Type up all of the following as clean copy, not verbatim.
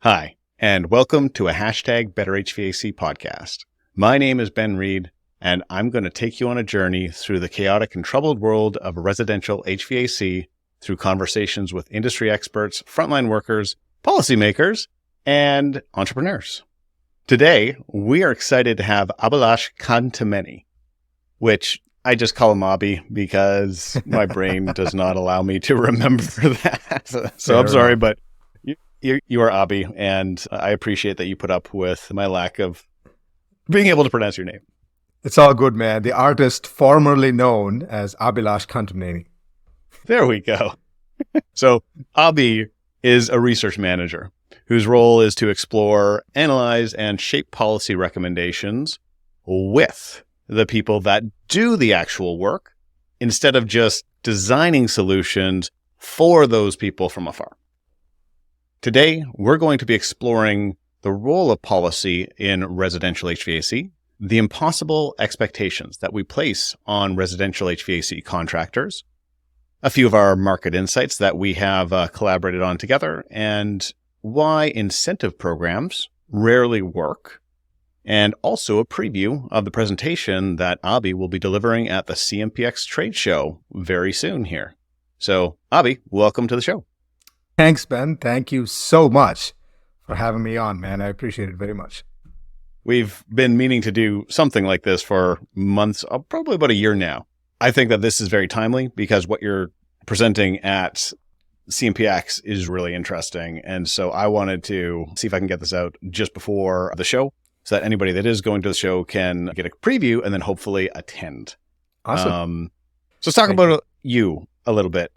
Hi, and welcome to a #BetterHVAC podcast. My name is Ben Reed, and I'm going to take you on a journey through the chaotic and troubled world of residential HVAC through conversations with industry experts, frontline workers, policymakers, and entrepreneurs. Today, we are excited to have Abhilash Kantamneni, which I just call him Abhi because my brain does not allow me to remember that. So I'm sorry, but you are Abhi, and I appreciate that you put up with my lack of being able to pronounce your name. It's all good, man. The artist formerly known as Abhilash Kantamneni. There we go. So Abhi is a research manager whose role is to explore, analyze, and shape policy recommendations with the people that do the actual work instead of just designing solutions for those people from afar. Today, we're going to be exploring the role of policy in residential HVAC, the impossible expectations that we place on residential HVAC contractors, a few of our market insights that we have collaborated on together, and why incentive programs rarely work, and also a preview of the presentation that Abhi will be delivering at the CMPX trade show very soon here. So, Abhi, welcome to the show. Thanks, Ben. Thank you so much for having me on, man. I appreciate it very much. We've been meaning to do something like this for months, probably about a year now. I think that this is very timely because what you're presenting at CMPX is really interesting. And so I wanted to see if I can get this out just before the show so that anybody that is going to the show can get a preview and then hopefully attend. Awesome. So let's talk about you a little bit.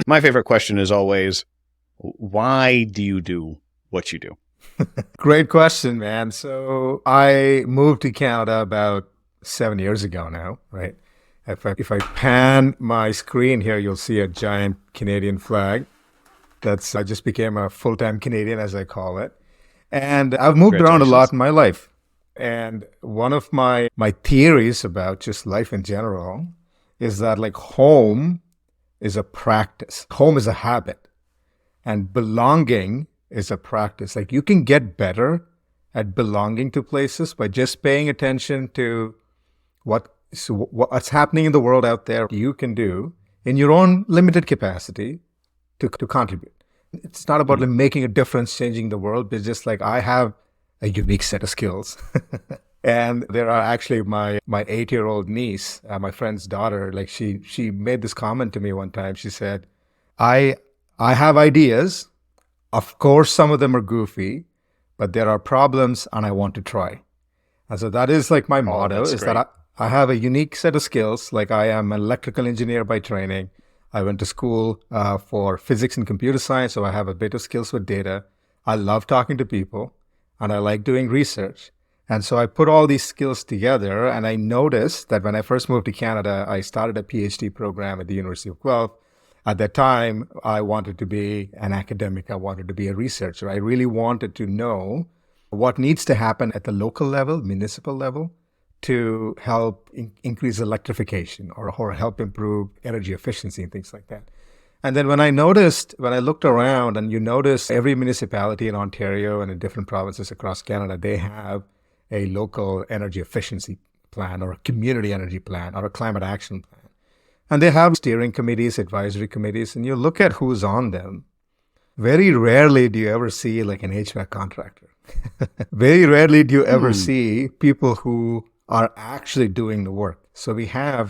My favorite question is always, why do you do what you do? Great question, man. So I moved to Canada about 7 years ago now, right? If I pan my screen here, you'll see a giant Canadian flag. I just became a full-time Canadian, as I call it. And I've moved around a lot in my life. And one of my theories about just life in general is that like home is a practice. Home is a habit. And belonging is a practice. Like you can get better at belonging to places by just paying attention to what's happening in the world out there you can do in your own limited capacity to contribute. It's not about like making a difference, changing the world, but just like I have a unique set of skills. And there are actually my 8-year-old niece, my friend's daughter, like she made this comment to me one time. She said, I have ideas. Of course, some of them are goofy, but there are problems and I want to try. And so that is like my motto is that I have a unique set of skills. Like I am an electrical engineer by training. I went to school for physics and computer science, so I have a bit of skills with data. I love talking to people and I like doing research. And so I put all these skills together and I noticed that when I first moved to Canada, I started a PhD program at the University of Guelph. At that time, I wanted to be an academic. I wanted to be a researcher. I really wanted to know what needs to happen at the local level, municipal level, to help increase electrification or help improve energy efficiency and things like that. And then when I looked around and you notice every municipality in Ontario and in different provinces across Canada, they have a local energy efficiency plan or a community energy plan or a climate action plan. And they have steering committees, advisory committees, and you look at who's on them. Very rarely do you ever see like an HVAC contractor. Very rarely do you ever see people who are actually doing the work. So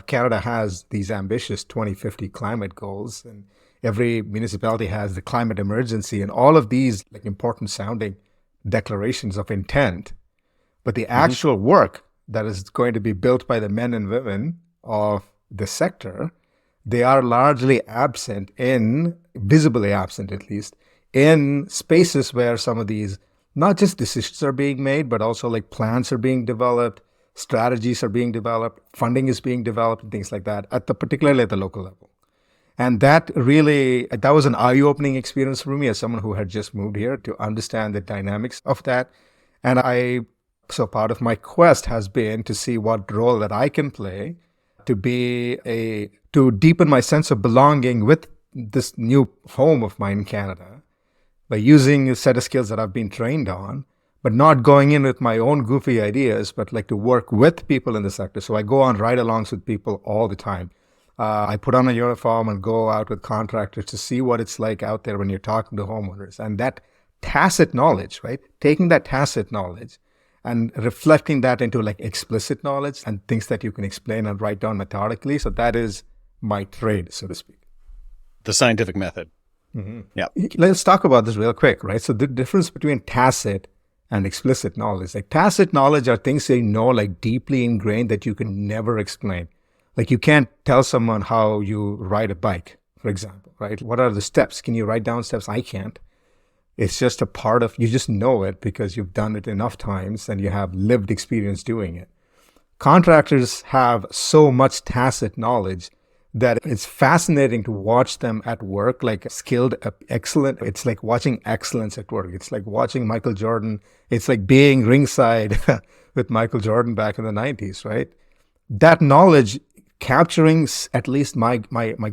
Canada has these ambitious 2050 climate goals, and every municipality has the climate emergency and all of these like important sounding declarations of intent. But the actual work that is going to be built by the men and women of the sector, they are largely visibly absent at least, in spaces where some of these, not just decisions are being made, but also like plans are being developed, strategies are being developed, funding is being developed, and things like that, particularly at the local level. And that was an eye-opening experience for me as someone who had just moved here to understand the dynamics of that. And so part of my quest has been to see what role that I can play to deepen my sense of belonging with this new home of mine in Canada, by using a set of skills that I've been trained on, but not going in with my own goofy ideas, but like to work with people in the sector. So I go on ride-alongs with people all the time. I put on a uniform and go out with contractors to see what it's like out there when you're talking to homeowners. And that tacit knowledge, right? Taking that tacit knowledge and reflecting that into like explicit knowledge and things that you can explain and write down methodically. So that is my trade, so to speak. The scientific method. Mm-hmm. Yeah. Let's talk about this real quick, right? So the difference between tacit and explicit knowledge. Like tacit knowledge are things that you know, like deeply ingrained that you can never explain. Like you can't tell someone how you ride a bike, for example, right? What are the steps? Can you write down steps? I can't. It's just a part of, you just know it because you've done it enough times and you have lived experience doing it. Contractors have so much tacit knowledge that it's fascinating to watch them at work, like skilled, excellent. It's like watching excellence at work. It's like watching Michael Jordan. It's like being ringside with Michael Jordan back in the 90s, right? That knowledge, capturing, at least my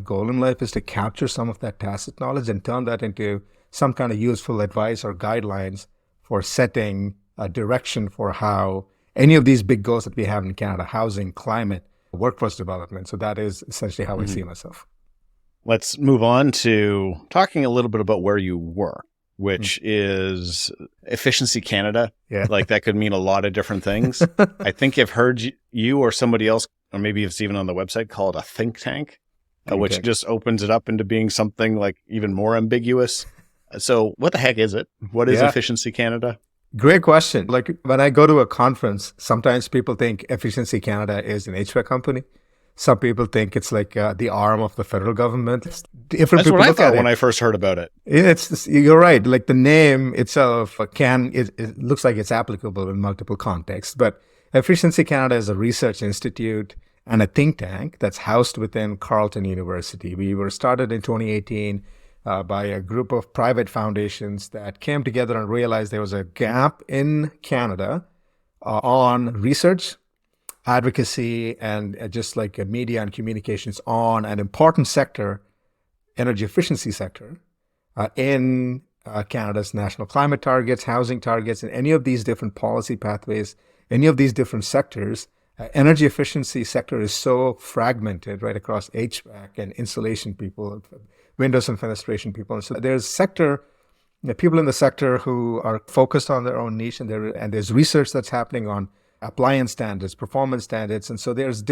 goal in life is to capture some of that tacit knowledge and turn that into some kind of useful advice or guidelines for setting a direction for how any of these big goals that we have in Canada, housing, climate, workforce development. So that is essentially how I see myself. Let's move on to talking a little bit about where you work, which is Efficiency Canada. Yeah. Like that could mean a lot of different things. I think I've heard you or somebody else, or maybe it's even on the website, call it a think tank, which just opens it up into being something like even more ambiguous. So what the heck is it? What is Efficiency Canada? Great question. Like when I go to a conference, sometimes people think Efficiency Canada is an HVAC company. Some people think it's like the arm of the federal government. Different That's people what I look thought at when it. I first heard about it. You're right. Like the name itself it looks like it's applicable in multiple contexts. But Efficiency Canada is a research institute and a think tank that's housed within Carleton University. We were started in 2018 by a group of private foundations that came together and realized there was a gap in Canada on research, advocacy, and just like media and communications on an important sector, energy efficiency sector, in Canada's national climate targets, housing targets, and any of these different policy pathways, any of these different sectors. Energy efficiency sector is so fragmented right across HVAC and insulation people, windows and fenestration people. And so there's people in the sector who are focused on their own niche, and there's research that's happening on appliance standards, performance standards. And so there's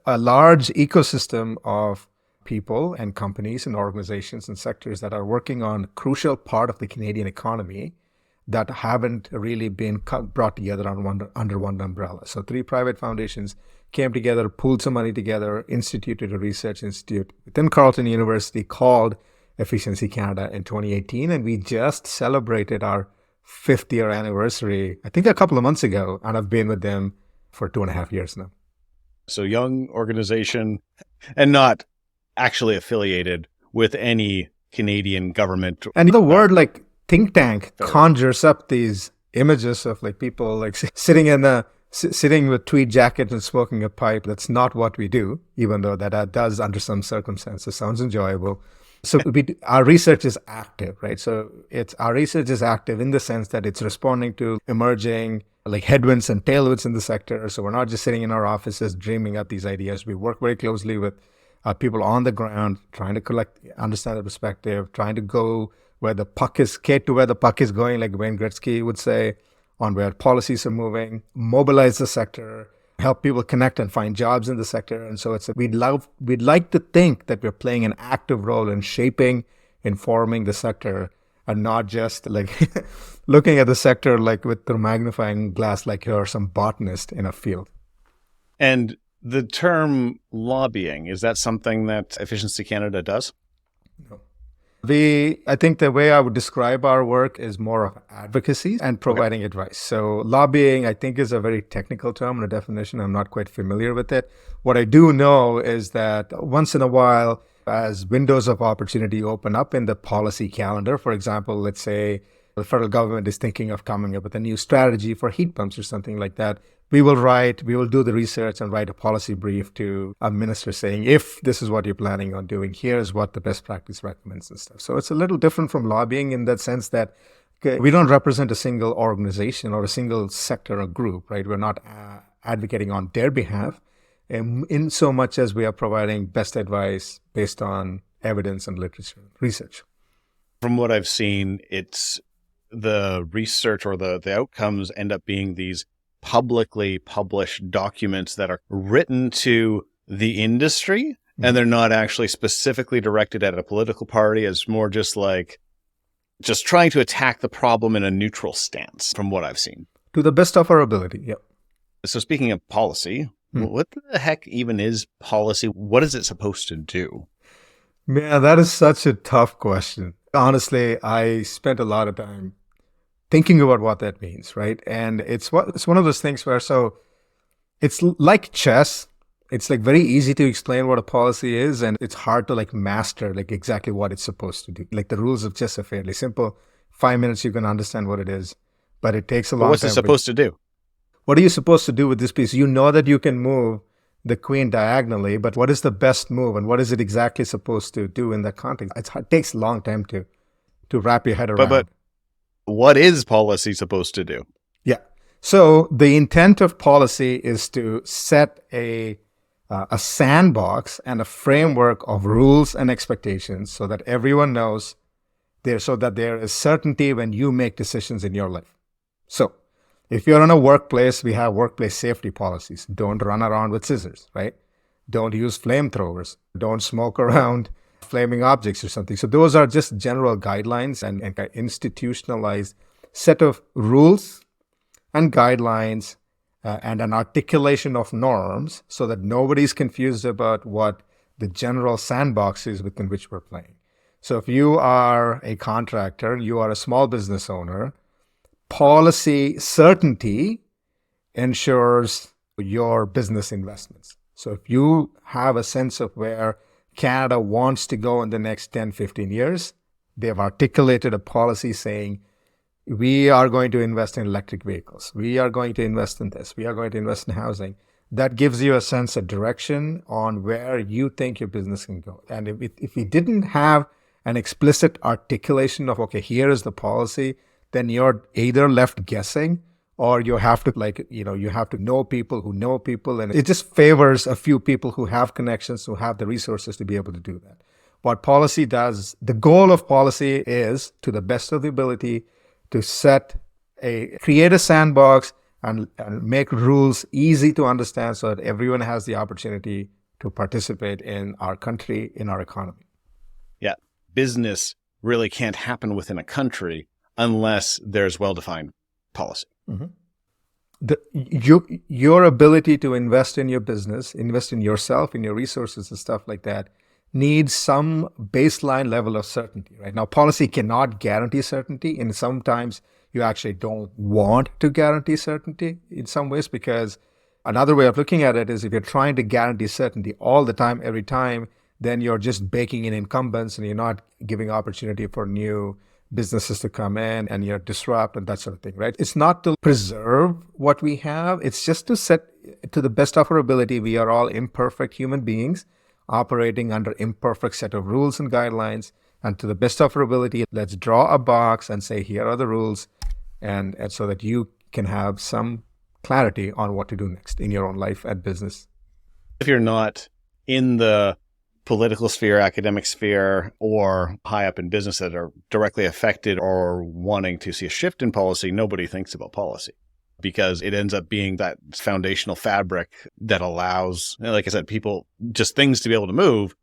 a large ecosystem of people and companies and organizations and sectors that are working on a crucial part of the Canadian economy that haven't really been brought together under one umbrella. So 3 private foundations came together, pooled some money together, instituted a research institute within Carleton University called Efficiency Canada in 2018. And we just celebrated our 5th year anniversary, I think a couple of months ago, and I've been with them for 2.5 years now. So young organization and not actually affiliated with any Canadian government. And the word like think tank conjures up these images of like people like sitting with tweed jackets and smoking a pipe. That's not what we do, even though that does under some circumstances sounds enjoyable. So our research is active, right? So our research is active in the sense that it's responding to emerging like headwinds and tailwinds in the sector. So we're not just sitting in our offices dreaming up these ideas. We work very closely with people on the ground, trying to understand the perspective, trying to go where the puck is, skate to where the puck is going, like Wayne Gretzky would say, on where policies are moving, mobilize the sector, help people connect and find jobs in the sector. And so we'd like to think that we're playing an active role in shaping, informing the sector, and not just like looking at the sector like with the magnifying glass like you're some botanist in a field. And the term lobbying, is that something that Efficiency Canada does? No. I think the way I would describe our work is more of advocacy and providing advice. So lobbying, I think, is a very technical term and a definition. I'm not quite familiar with it. What I do know is that once in a while, as windows of opportunity open up in the policy calendar, for example, let's say the federal government is thinking of coming up with a new strategy for heat pumps or something like that, we will do the research and write a policy brief to a minister saying, if this is what you're planning on doing, here's what the best practice recommends and stuff. So it's a little different from lobbying in that sense that we don't represent a single organization or a single sector or group, right? We're not advocating on their behalf in so much as we are providing best advice based on evidence and literature research. From what I've seen, it's the research or the outcomes end up being these publicly published documents that are written to the industry, and they're not actually specifically directed at a political party. It's more just like just trying to attack the problem in a neutral stance from what I've seen. To the best of our ability, yep. So speaking of policy, what the heck even is policy? What is it supposed to do? Man, that is such a tough question. Honestly, I spent a lot of time thinking about what that means, right? And it's one of those things where, so it's like chess. It's like very easy to explain what a policy is, and it's hard to like master like exactly what it's supposed to do. Like the rules of chess are fairly simple. 5 minutes you can understand what it is, but it takes a long time. What's it supposed to do? What are you supposed to do with this piece? You know that you can move the queen diagonally, but what is the best move, and what is it exactly supposed to do in that context? It takes a long time to wrap your head around. But what is policy supposed to do? Yeah. So the intent of policy is to set a sandbox and a framework of rules and expectations so that everyone knows so that there is certainty when you make decisions in your life. So if you're in a workplace, we have workplace safety policies. Don't run around with scissors, right? Don't use flamethrowers. Don't smoke around flaming objects or something. So those are just general guidelines and an institutionalized set of rules and guidelines and an articulation of norms so that nobody's confused about what the general sandbox is within which we're playing. So if you are a contractor, you are a small business owner, policy certainty ensures your business investments. So if you have a sense of where Canada wants to go in the next 10, 15 years, they've articulated a policy saying, we are going to invest in electric vehicles. We are going to invest in this. We are going to invest in housing. That gives you a sense of direction on where you think your business can go. And if we didn't have an explicit articulation of, okay, here is the policy, then you're either left guessing or you have to you have to know people who know people. And it just favors a few people who have connections, who have the resources to be able to do that. What policy does, the goal of policy is, to the best of the ability, to create a sandbox and make rules easy to understand so that everyone has the opportunity to participate in our country, in our economy. Yeah. Business really can't happen within a country unless there's well-defined policy. Mm-hmm. Your ability to invest in your business, invest in yourself, in your resources and stuff like that, needs some baseline level of certainty, right? Now, policy cannot guarantee certainty, and sometimes you actually don't want to guarantee certainty in some ways, because another way of looking at it is if you're trying to guarantee certainty all the time, every time, then you're just baking in incumbents and you're not giving opportunity for new businesses to come in and you're disrupt and that sort of thing, right? It's not to preserve what we have. It's just to set, to the best of our ability, we are all imperfect human beings operating under imperfect set of rules and guidelines. And to the best of our ability, let's draw a box and say, here are the rules. And so that you can have some clarity on what to do next in your own life and business. If you're not in the political sphere, academic sphere, or high up in business that are directly affected or wanting to see a shift in policy, nobody thinks about policy because it ends up being that foundational fabric that allows, like I said, people, just things to be able to move.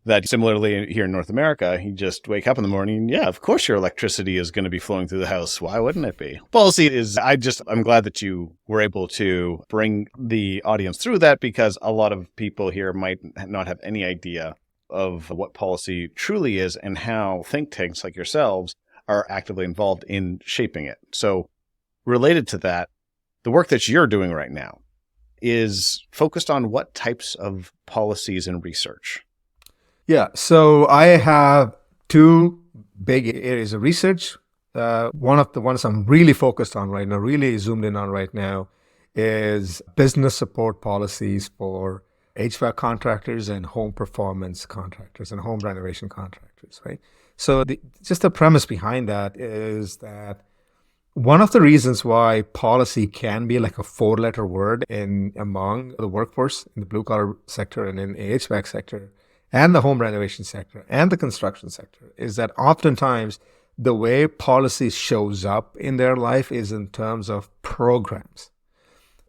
That similarly here in North America, you just wake up in the morning and yeah, of course your electricity is going to be flowing through the house. Why wouldn't it be? Policy is, I'm glad that you were able to bring the audience through that, because a lot of people here might not have any idea of what policy truly is and how think tanks like yourselves are actively involved in shaping it. So related to that, the work that you're doing right now is focused on what types of policies and research? Yeah, so I have two big areas of research. One of the ones I'm really focused on right now, really zoomed in on right now, is business support policies for HVAC contractors and home performance contractors and home renovation contractors, right? So just the premise behind that is that one of the reasons why policy can be like a four-letter word among the workforce in the blue-collar sector and in the HVAC sector and the home renovation sector and the construction sector is that oftentimes the way policy shows up in their life is in terms of programs.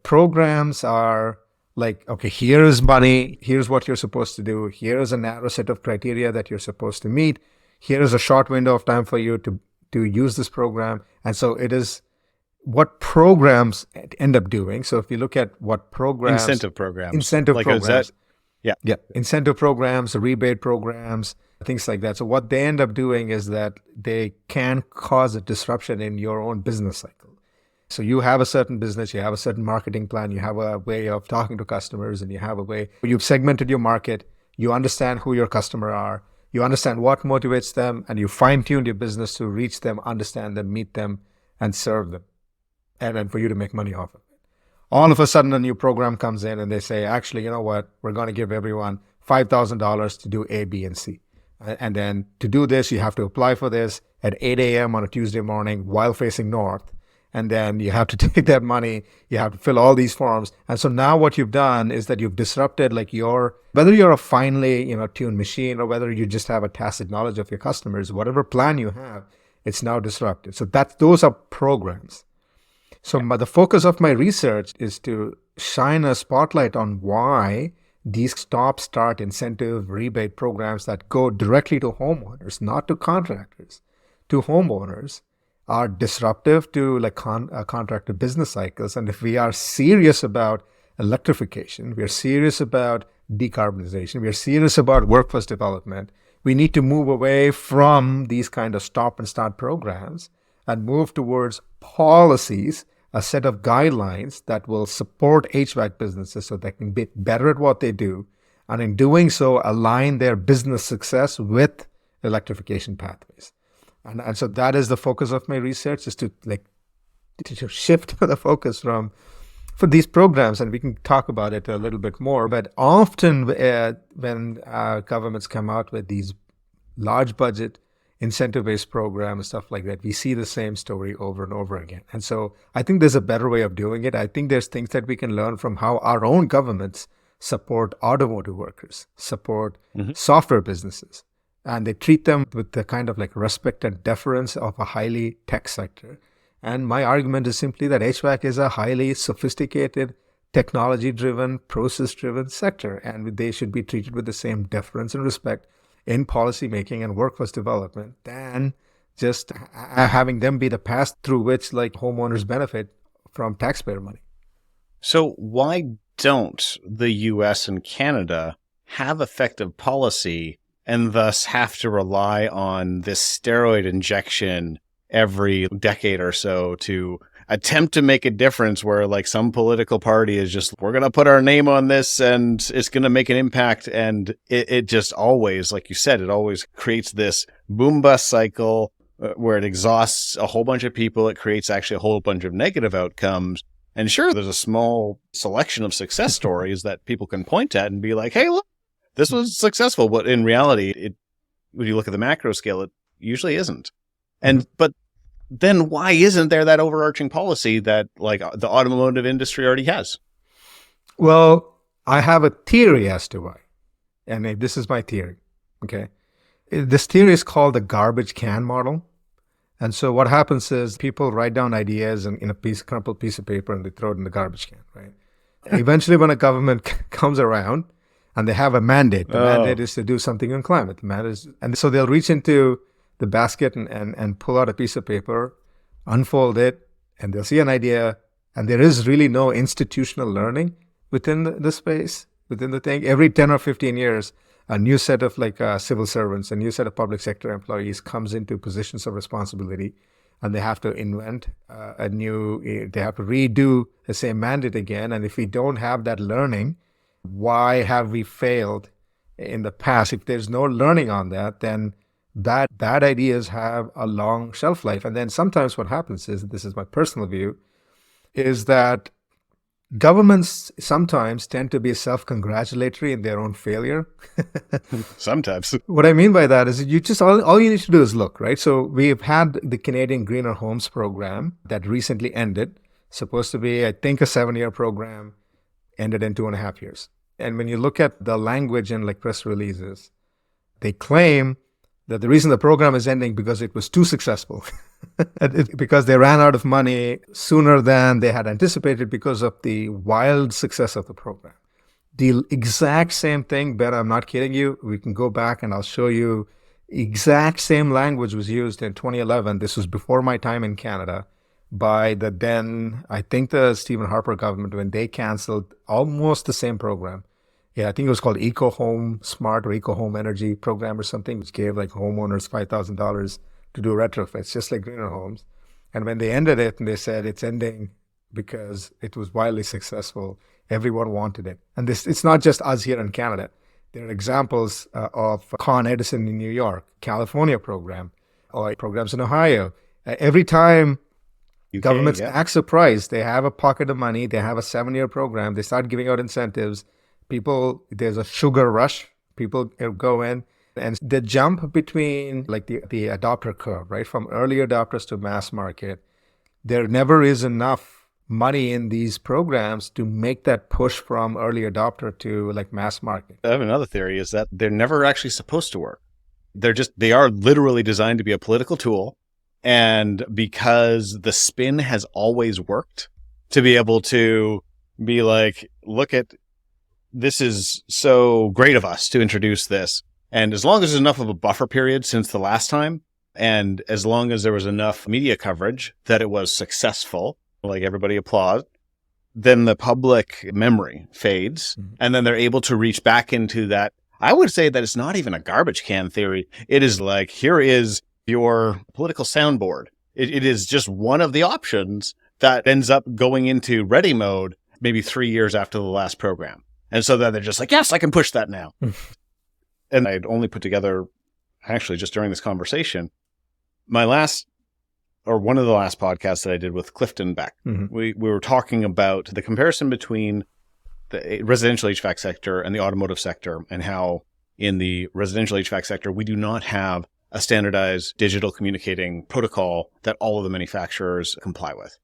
Programs are like, okay, here's money, here's what you're supposed to do, here's a narrow set of criteria that you're supposed to meet, here's a short window of time for you to use this program. And so it is what programs end up doing. So if you look at what programs... Incentive programs. Incentive like programs. Yeah. Incentive programs, rebate programs, things like that. So what they end up doing is that they can cause a disruption in your own business cycle. So you have a certain business, you have a certain marketing plan, you have a way of talking to customers, and you have a way, you've segmented your market, you understand who your customer are, you understand what motivates them, and you fine-tuned your business to reach them, understand them, meet them, and serve them, and then for you to make money off of it. All of a sudden, a new program comes in, and they say, actually, you know what? We're going to give everyone $5,000 to do A, B, and C. And then to do this, you have to apply for this at 8 a.m. on a Tuesday morning while facing north. And then you have to take that money, you have to fill all these forms. And so now what you've done is that you've disrupted like whether you're a finely, tuned machine or whether you just have a tacit knowledge of your customers, whatever plan you have, it's now disrupted. So those are programs. So the focus of my research is to shine a spotlight on why these stop-start incentive rebate programs that go directly to homeowners, not to contractors, to homeowners, are disruptive to like contractor business cycles. And if we are serious about electrification, we are serious about decarbonization, we are serious about workforce development, we need to move away from these kind of stop and start programs and move towards policies, a set of guidelines that will support HVAC businesses so they can be better at what they do. And in doing so, align their business success with electrification pathways. And so that is the focus of my research, is to shift the focus for these programs, and we can talk about it a little bit more. But often when governments come out with these large budget incentive-based programs and stuff like that, we see the same story over and over again. And so I think there's a better way of doing it. I think there's things that we can learn from how our own governments support automotive workers, support software businesses. And they treat them with the kind of like respect and deference of a highly tech sector. And my argument is simply that HVAC is a highly sophisticated, technology-driven, process-driven sector, and they should be treated with the same deference and respect in policy making and workforce development than just having them be the path through which like homeowners benefit from taxpayer money. So why don't the US and Canada have effective policy and thus have to rely on this steroid injection every decade or so to attempt to make a difference, where like some political party is just, we're going to put our name on this and it's going to make an impact. And it just always, like you said, it always creates this boom bust cycle where it exhausts a whole bunch of people. It creates actually a whole bunch of negative outcomes. And sure, there's a small selection of success stories that people can point at and be like, hey, look, this was successful. But in reality, when you look at the macro scale, it usually isn't. But then why isn't there that overarching policy that like the automotive industry already has? Well, I have a theory as to why. And this is my theory. Okay. This theory is called the garbage can model. And so what happens is people write down ideas in a crumpled piece of paper and they throw it in the garbage can, right? Eventually, when a government comes around and they have a mandate, the mandate is to do something on climate. And so they'll reach into the basket and pull out a piece of paper, unfold it, and they'll see an idea. And there is really no institutional learning within the space, within the thing. Every 10 or 15 years, a new set of civil servants, a new set of public sector employees comes into positions of responsibility, and they have to invent they have to redo the same mandate again. And if we don't have that learning, why have we failed in the past? If there's no learning on that, then bad ideas have a long shelf life. And then sometimes what happens is, this is my personal view, is that Governments sometimes tend to be self-congratulatory in their own failure. Sometimes. What I mean by that is you just all you need to do is look, right? So we've had the Canadian Greener Homes program that recently ended, supposed to be, I think, a 7-year program, ended in 2.5 years. And when you look at the language in like press releases, they claim that the reason the program is ending because it was too successful. Because they ran out of money sooner than they had anticipated because of the wild success of the program. The exact same thing, Ben, I'm not kidding you. We can go back and I'll show you. Exact same language was used in 2011. This was before my time in Canada by the then, I think the Stephen Harper government when they canceled almost the same program. Yeah, I think it was called Eco Home Smart or Eco Home Energy Program or something, which gave like homeowners $5,000 to do retrofits, just like greener homes. And when they ended it and they said it's ending because it was wildly successful, everyone wanted it. And it's not just us here in Canada. There are examples of Con Edison in New York, California program, or programs in Ohio. Every time governments act surprised, they have a pocket of money, they have a 7-year program, they start giving out incentives. People, there's a sugar rush. People go in. And the jump between like the adopter curve, right, from early adopters to mass market, there never is enough money in these programs to make that push from early adopter to like mass market. I have another theory is that they're never actually supposed to work. They are literally designed to be a political tool. And because the spin has always worked to be able to be like, look at, this is so great of us to introduce this. And as long as there's enough of a buffer period since the last time, and as long as there was enough media coverage that it was successful, like everybody applaud, then the public memory fades. Mm-hmm. And then they're able to reach back into that. I would say that it's not even a garbage can theory. It is like, here is your political soundboard. It is just one of the options that ends up going into ready mode maybe 3 years after the last program. And so then they're just like, yes, I can push that now. And I'd only put together, actually, just during this conversation, one of the last podcasts that I did with Clifton Beck. Mm-hmm. We were talking about the comparison between the residential HVAC sector and the automotive sector, and how in the residential HVAC sector, we do not have a standardized digital communicating protocol that all of the manufacturers comply with.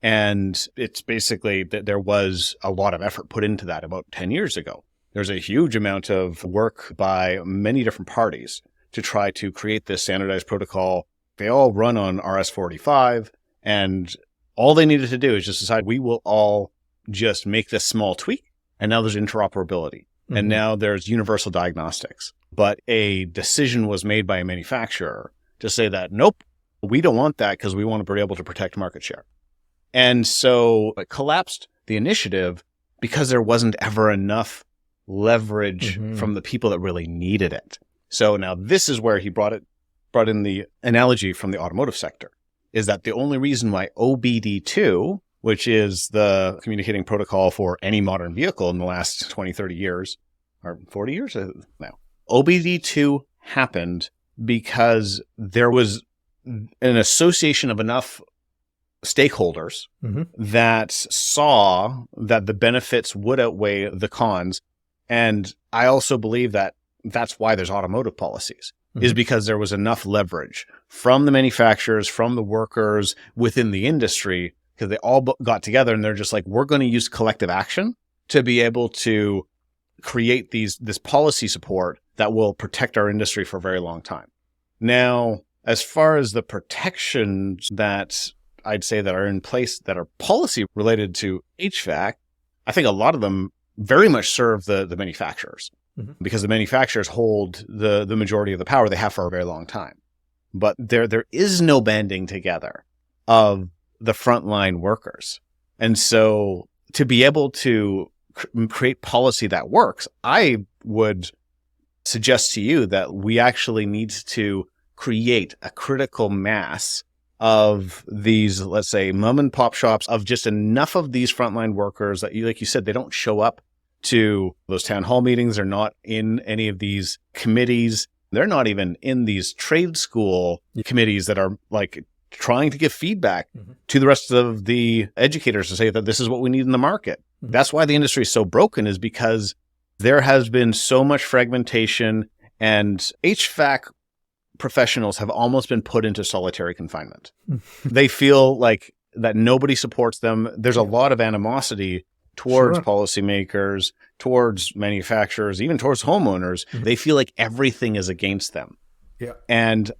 And it's basically that there was a lot of effort put into that about 10 years ago. There's a huge amount of work by many different parties to try to create this standardized protocol. They all run on RS-485, and all they needed to do is just decide we will all just make this small tweak, and now there's interoperability. Mm-hmm. And now there's universal diagnostics. But a decision was made by a manufacturer to say that, nope, we don't want that because we want to be able to protect market share. And so it collapsed the initiative because there wasn't ever enough leverage from the people that really needed it. So now this is where he brought in the analogy from the automotive sector, is that the only reason why OBD2, which is the communicating protocol for any modern vehicle in the last 20, 30 years, or 40 years now, OBD2 happened because there was an association of enough stakeholders that saw that the benefits would outweigh the cons. And I also believe that that's why there's automotive policies, is because there was enough leverage from the manufacturers, from the workers within the industry, because they all got together and they're just like, we're going to use collective action to be able to create this policy support that will protect our industry for a very long time. Now, as far as the protections that I'd say that are in place that are policy related to HVAC, I think a lot of them very much serve the manufacturers, because the manufacturers hold the majority of the power. They have for a very long time. But there is no banding together of the frontline workers. And so to be able to create policy that works, I would suggest to you that we actually need to create a critical mass of these, let's say, mom and pop shops, of just enough of these frontline workers that, like you said, they don't show up to those town hall meetings. They're not in any of these committees. They're not even in these trade school committees that are like trying to give feedback to the rest of the educators to say that this is what we need in the market. That's why the industry is so broken, is because there has been so much fragmentation, and HVAC professionals have almost been put into solitary confinement. They feel like that nobody supports them. There's a lot of animosity towards policymakers, towards manufacturers, even towards homeowners. They feel like everything is against them. And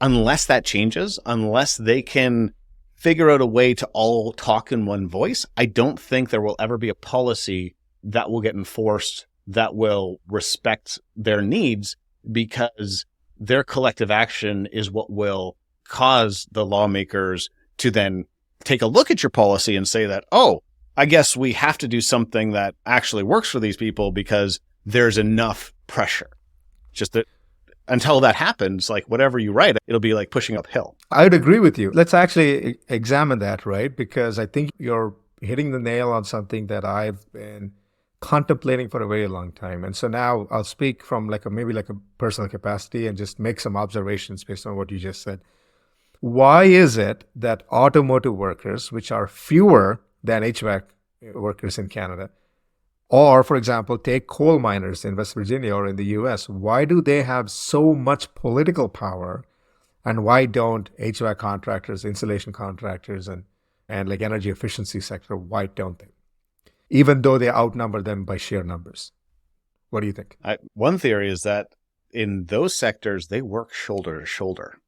unless that changes, unless they can figure out a way to all talk in one voice, I don't think there will ever be a policy that will get enforced that will respect their needs, because their collective action is what will cause the lawmakers to then take a look at your policy and say that, oh, I guess we have to do something that actually works for these people because there's enough pressure. Just that until that happens, like whatever you write, it'll be like pushing uphill. I would agree with you. Let's actually examine that, right? Because I think you're hitting the nail on something that I've been contemplating for a very long time. And so now I'll speak from maybe a personal capacity and just make some observations based on what you just said. Why is it that automotive workers, which are fewer than HVAC workers in Canada, or, for example, take coal miners in West Virginia or in the US, why do they have so much political power, and why don't HVAC contractors, insulation contractors, and like energy efficiency sector, why don't they? Even though they outnumber them by sheer numbers. What do you think? One theory is that in those sectors, they work shoulder to shoulder.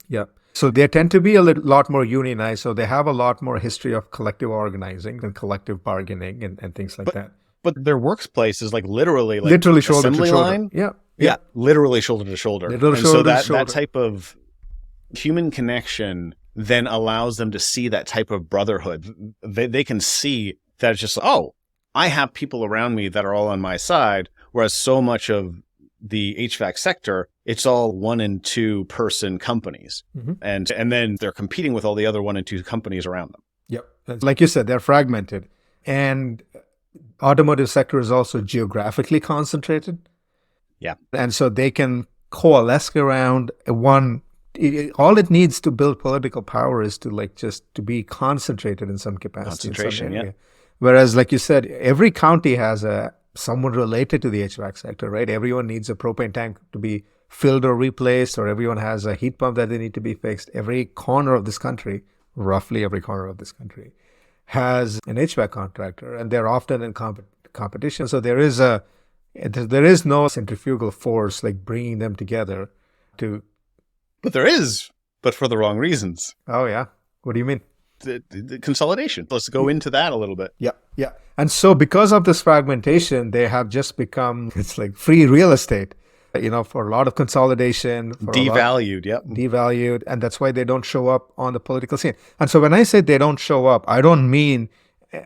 Yeah. So they tend to be a lot more unionized. So they have a lot more history of collective organizing and collective bargaining and things like that. But their workplace is literally shoulder to shoulder. Line. Yeah. Literally shoulder to shoulder. That type of human connection then allows them to see that type of brotherhood. They can see that it's just, oh, I have people around me that are all on my side, whereas so much of the HVAC sector, it's all 1 and 2 person companies. And then they're competing with all the other 1 and 2 companies around them. Yep. Like you said, they're fragmented. And automotive sector is also geographically concentrated. Yeah. And so they can coalesce around one. All it needs to build political power is to just to be concentrated in some capacity. Concentration, yeah. Whereas, like you said, every county has someone related to the HVAC sector, right? Everyone needs a propane tank to be filled or replaced, or everyone has a heat pump that they need to be fixed. Every corner of this country, roughly every corner of this country, has an HVAC contractor, and they're often in competition. So there is no centrifugal force like bringing them together to. But there is, but for the wrong reasons. Oh yeah, what do you mean? The consolidation. Let's go into that a little bit. Yeah. And so because of this fragmentation, they have just become, it's like free real estate, for a lot of consolidation. Devalued, Devalued. And that's why they don't show up on the political scene. And so when I say they don't show up, I don't mean,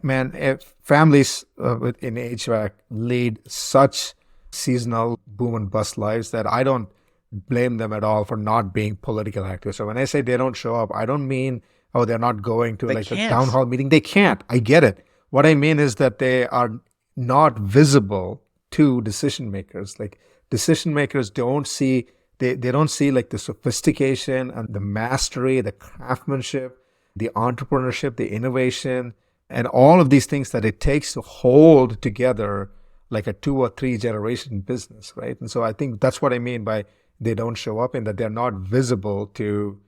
man, if families in HVAC lead such seasonal boom and bust lives that I don't blame them at all for not being political active. So when I say they don't show up, I don't mean, oh, they're not going to a town hall meeting. They can't. I get it. What I mean is that they are not visible to decision makers. Like decision makers don't see, they don't see like the sophistication and the mastery, the craftsmanship, the entrepreneurship, the innovation, and all of these things that it takes to hold together like a 2 or 3 generation business, right? And so I think that's what I mean by they don't show up, in that they're not visible to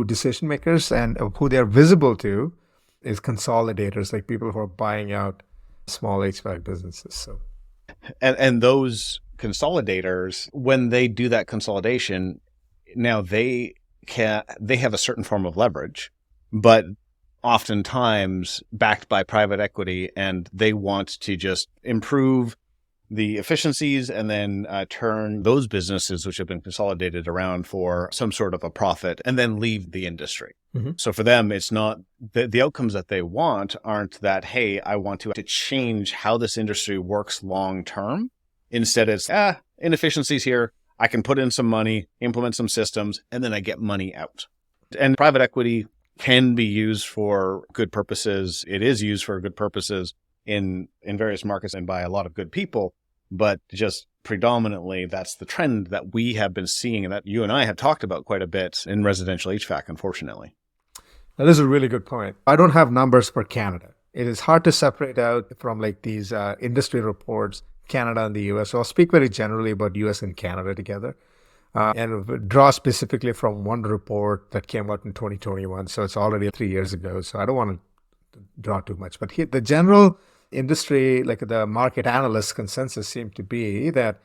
decision makers, and who they're visible to is consolidators, like people who are buying out small HVAC businesses. So, and those consolidators, when they do that consolidation, now they have a certain form of leverage, but oftentimes backed by private equity, and they want to just improve the efficiencies and then turn those businesses which have been consolidated around for some sort of a profit and then leave the industry. So for them, it's not the outcomes that they want aren't that, hey, I want to change how this industry works long term. Instead, it's inefficiencies here. I can put in some money, implement some systems, and then I get money out. And private equity can be used for good purposes. It is used for good purposes in various markets and by a lot of good people. but just predominantly that's the trend that we have been seeing and that you and I have talked about quite a bit in residential HVAC, unfortunately. That is a really good point. I don't have numbers for Canada. It is hard to separate out from like these industry reports, Canada and the US. So I'll speak very generally about US and Canada together and draw specifically from one report that came out in 2021. So it's already 3 years ago. So I don't want to draw too much. But here, the general industry, like the market analyst consensus seemed to be that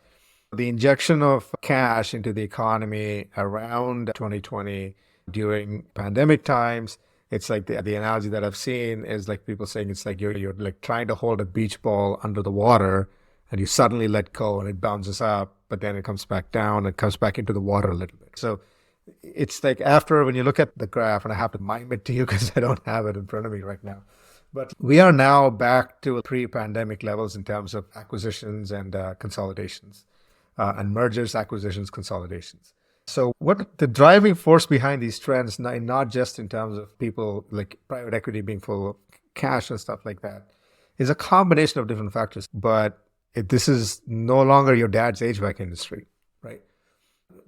the injection of cash into the economy around 2020 during pandemic times, it's like the analogy that I've seen is like people saying it's like you're like trying to hold a beach ball under the water and you suddenly let go and it bounces up, but then it comes back down and comes back into the water a little bit. So it's like after, when you look at the graph, and I have to mime it to you because I don't have it in front of me right now, but we are now back to pre-pandemic levels in terms of acquisitions and consolidations and mergers, acquisitions, consolidations. So what the driving force behind these trends, not just in terms of people like private equity being full of cash and stuff like that, is a combination of different factors. But this is no longer your dad's HVAC industry, right?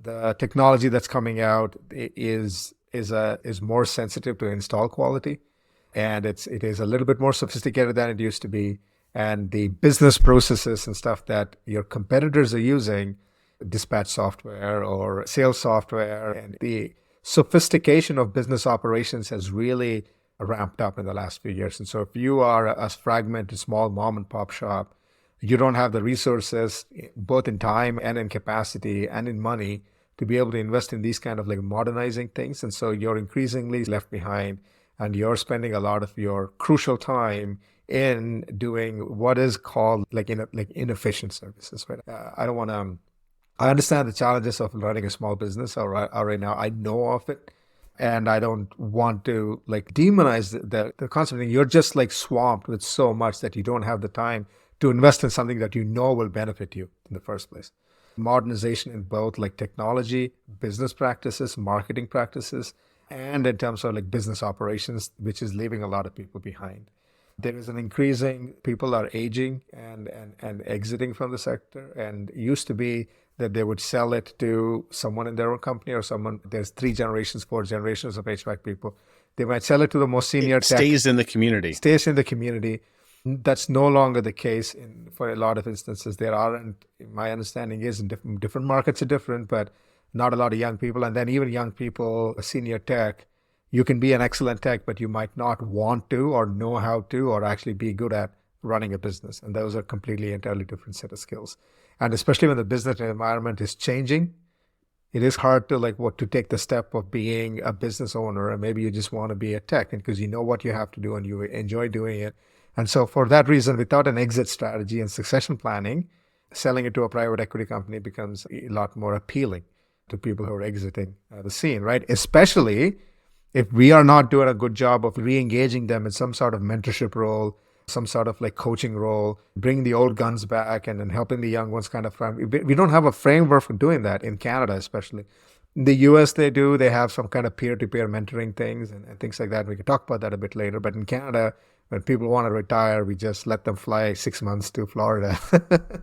The technology that's coming out is more sensitive to install quality, and it is a little bit more sophisticated than it used to be. And the business processes and stuff that your competitors are using, dispatch software or sales software, and the sophistication of business operations has really ramped up in the last few years. And so if you are a fragmented small mom and pop shop, you don't have the resources, both in time and in capacity and in money, to be able to invest in these kind of like modernizing things. And so you're increasingly left behind, and you're spending a lot of your crucial time in doing what is called like inefficient services, right? I understand the challenges of running a small business right now. I know of it, and I don't want to like demonize the concept. You're just like swamped with so much that you don't have the time to invest in something that you know will benefit you in the first place. Modernization in both like technology, business practices, marketing practices, and in terms of like business operations, which is leaving a lot of people behind. There is an increasing, people are aging and exiting from the sector, and it used to be that they would sell it to someone in their own company or someone, there's 3 generations, 4 generations of HVAC people. They might sell it to the most senior it stays in the community. Stays in the community. That's no longer the case for a lot of instances. There aren't, my understanding is, in different markets are different, but not a lot of young people. And then even young people, a senior tech, you can be an excellent tech, but you might not want to or know how to or actually be good at running a business. And those are completely entirely different set of skills. And especially when the business environment is changing, it is hard to take the step of being a business owner, and maybe you just want to be a tech because you know what you have to do and you enjoy doing it. And so for that reason, without an exit strategy and succession planning, selling it to a private equity company becomes a lot more appealing to people who are exiting the scene, right? Especially if we are not doing a good job of re-engaging them in some sort of mentorship role, some sort of like coaching role, bringing the old guns back and then helping the young ones kind of. We don't have a framework for doing that in Canada, especially. In the US, they do. They have some kind of peer-to-peer mentoring things and things like that. We can talk about that a bit later. But in Canada, when people want to retire, we just let them fly 6 months to Florida.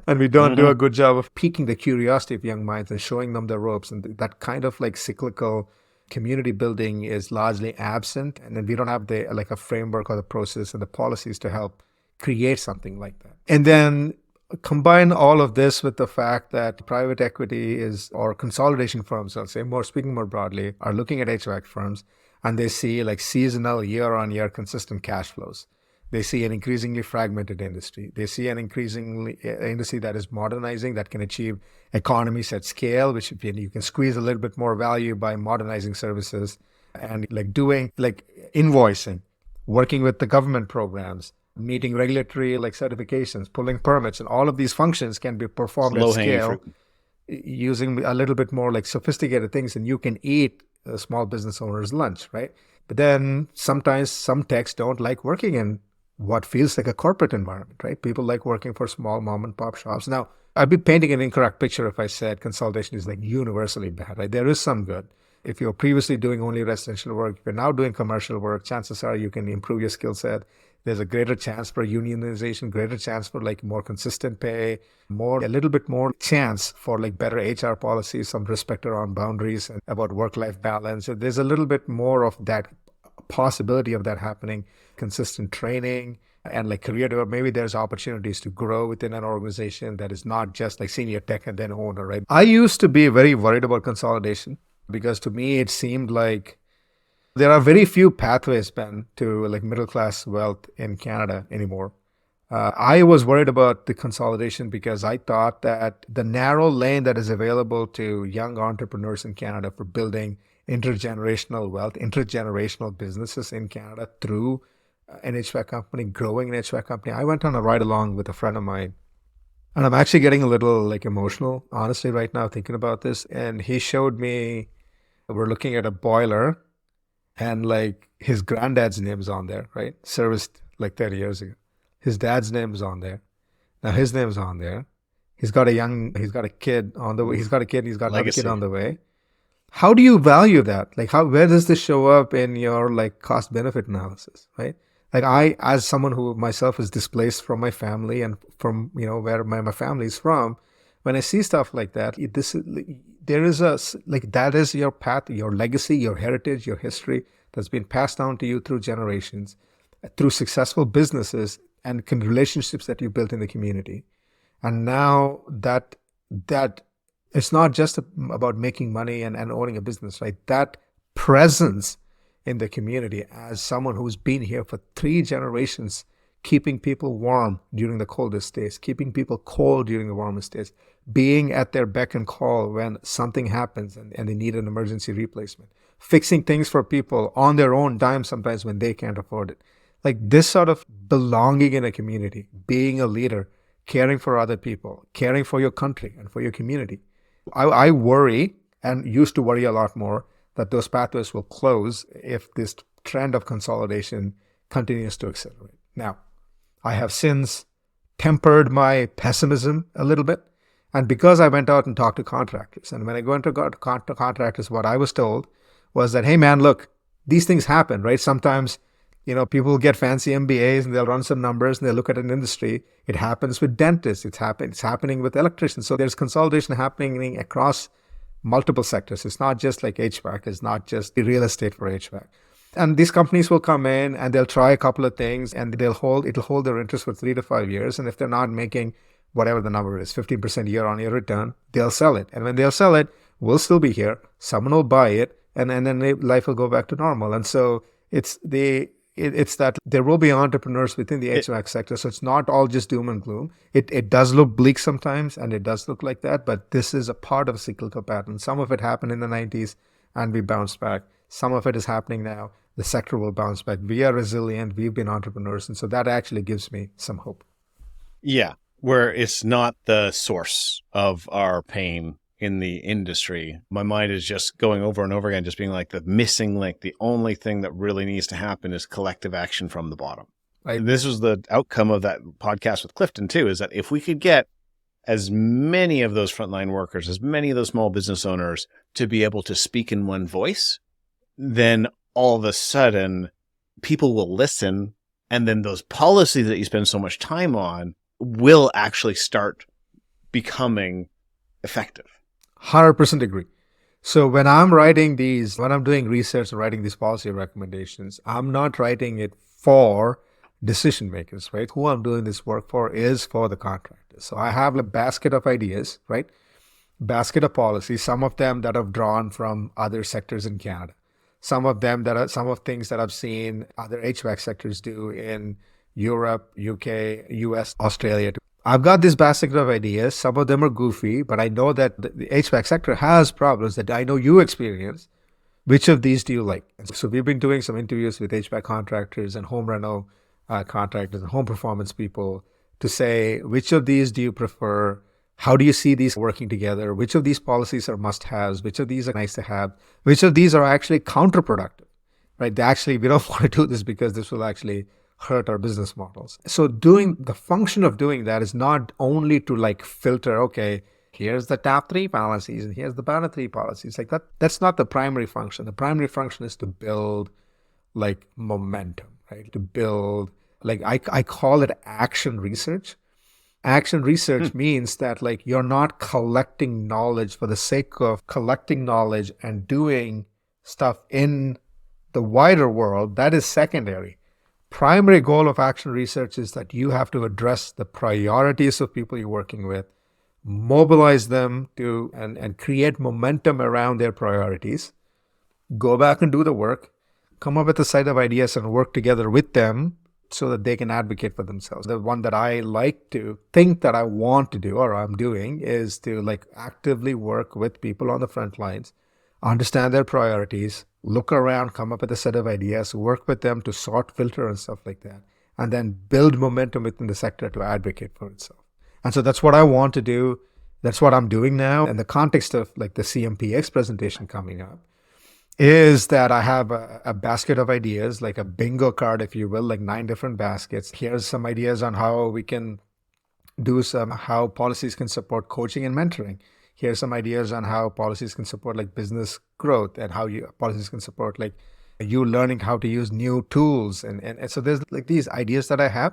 And we don't do a good job of piquing the curiosity of young minds and showing them the ropes. And that kind of like cyclical community building is largely absent. And then we don't have a framework or the process and the policies to help create something like that. And then combine all of this with the fact that private equity or consolidation firms, I'll say speaking more broadly, are looking at HVAC firms and they see like seasonal year-on-year consistent cash flows. They see an increasingly fragmented industry. They see an increasingly industry that is modernizing, that can achieve economies at scale, which you can squeeze a little bit more value by modernizing services and like doing like invoicing, working with the government programs, meeting regulatory like certifications, pulling permits, and all of these functions can be performed at scale using a little bit more like sophisticated things, and you can eat a small business owner's lunch, right? But then sometimes some techs don't like working in what feels like a corporate environment, right? People like working for small mom and pop shops. Now, I'd be painting an incorrect picture if I said consolidation is like universally bad, right? There is some good. If you're previously doing only residential work, if you're now doing commercial work, chances are you can improve your skill set. There's a greater chance for unionization, greater chance for like more consistent pay, a little bit more chance for like better HR policies, some respect around boundaries and about work-life balance. So there's a little bit more of that possibility of that happening, consistent training and like career development. Maybe there's opportunities to grow within an organization that is not just like senior tech and then owner, right? I used to be very worried about consolidation because to me, it seemed like there are very few pathways, Ben, to like middle class wealth in Canada anymore. I was worried about the consolidation because I thought that the narrow lane that is available to young entrepreneurs in Canada for building intergenerational wealth, intergenerational businesses in Canada through an HVAC company, growing an HVAC company. I went on a ride along with a friend of mine, and I'm actually getting a little like emotional, honestly, right now thinking about this. And he showed me, we're looking at a boiler and like his granddad's name's on there, right? Serviced like 30 years ago. His dad's name's on there. Now his name's on there. He's got a kid on the way. He's got a kid, he's got another kid on the way. How do you value that? Like where does this show up in your like cost benefit analysis, right? Like I, as someone who myself is displaced from my family and from, where my family is from, when I see stuff like that, there is that is your path, your legacy, your heritage, your history that's been passed down to you through generations, through successful businesses and relationships that you built in the community. And now that it's not just about making money and owning a business, right? That presence in the community as someone who's been here for 3 generations, keeping people warm during the coldest days, keeping people cold during the warmest days, being at their beck and call when something happens and they need an emergency replacement, fixing things for people on their own dime sometimes when they can't afford it. Like this sort of belonging in a community, being a leader, caring for other people, caring for your country and for your community. I worry, and used to worry a lot more, that those pathways will close if this trend of consolidation continues to accelerate. Now, I have since tempered my pessimism a little bit. And because I went out and talked to contractors, and when I go into contractors, what I was told was that, hey man, look, these things happen, right? Sometimes, people get fancy MBAs and they'll run some numbers and they'll look at an industry. It happens with dentists. It's happening with electricians. So there's consolidation happening across multiple sectors. It's not just like HVAC. It's not just the real estate for HVAC. And these companies will come in and they'll try a couple of things and it'll hold their interest for 3 to 5 years. And if they're not making whatever the number is, 15% year-on-year return, they'll sell it. And when they'll sell it, we'll still be here. Someone will buy it, and then life will go back to normal. And so it's that there will be entrepreneurs within the HVAC sector. So it's not all just doom and gloom. It does look bleak sometimes, and it does look like that, but this is a part of a cyclical pattern. Some of it happened in the 90s, and we bounced back. Some of it is happening now. The sector will bounce back. We are resilient. We've been entrepreneurs. And so that actually gives me some hope. Yeah, where it's not the source of our pain in the industry. My mind is just going over and over again, just being like the missing link. The only thing that really needs to happen is collective action from the bottom. Right. This was the outcome of that podcast with Clifton too, is that if we could get as many of those frontline workers, as many of those small business owners to be able to speak in one voice, then all of a sudden people will listen. And then those policies that you spend so much time on will actually start becoming effective. 100% agree. So when I'm doing research and writing these policy recommendations, I'm not writing it for decision makers, right? Who I'm doing this work for is for the contractors. So I have a basket of ideas, right? Basket of policies, some of them that I've drawn from other sectors in Canada. Some of things that I've seen other HVAC sectors do in Europe, UK, US, Australia. I've got this basket of ideas. Some of them are goofy, but I know that the HVAC sector has problems that I know you experience. Which of these do you like? So we've been doing some interviews with HVAC contractors and home reno contractors and home performance people to say, which of these do you prefer? How do you see these working together? Which of these policies are must-haves? Which of these are nice to have? Which of these are actually counterproductive, right? We don't want to do this because this will actually hurt our business models. So the function of doing that is not only to like filter, okay, here's the top 3 policies and here's the bottom 3 policies. Like that's not the primary function. The primary function is to build like momentum, right? To build Like I call it action research. Action research means that like you're not collecting knowledge for the sake of collecting knowledge and doing stuff in the wider world. That is secondary. Primary goal of action research is that you have to address the priorities of people you're working with, mobilize them to and create momentum around their priorities, go back and do the work, come up with a set of ideas and work together with them so that they can advocate for themselves. The one that I like to think that I want to do or I'm doing is to like actively work with people on the front lines, understand their priorities, look around, come up with a set of ideas, work with them to sort, filter and stuff like that, and then build momentum within the sector to advocate for itself. And so that's what I want to do. That's what I'm doing now. In the context of like the CMPX presentation coming up, is that I have a basket of ideas, like a bingo card, if you will, like 9 different baskets. Here's some ideas on how we can do how policies can support coaching and mentoring. Here's some ideas on how policies can support like business growth and how policies can support like you learning how to use new tools. And so there's like these ideas that I have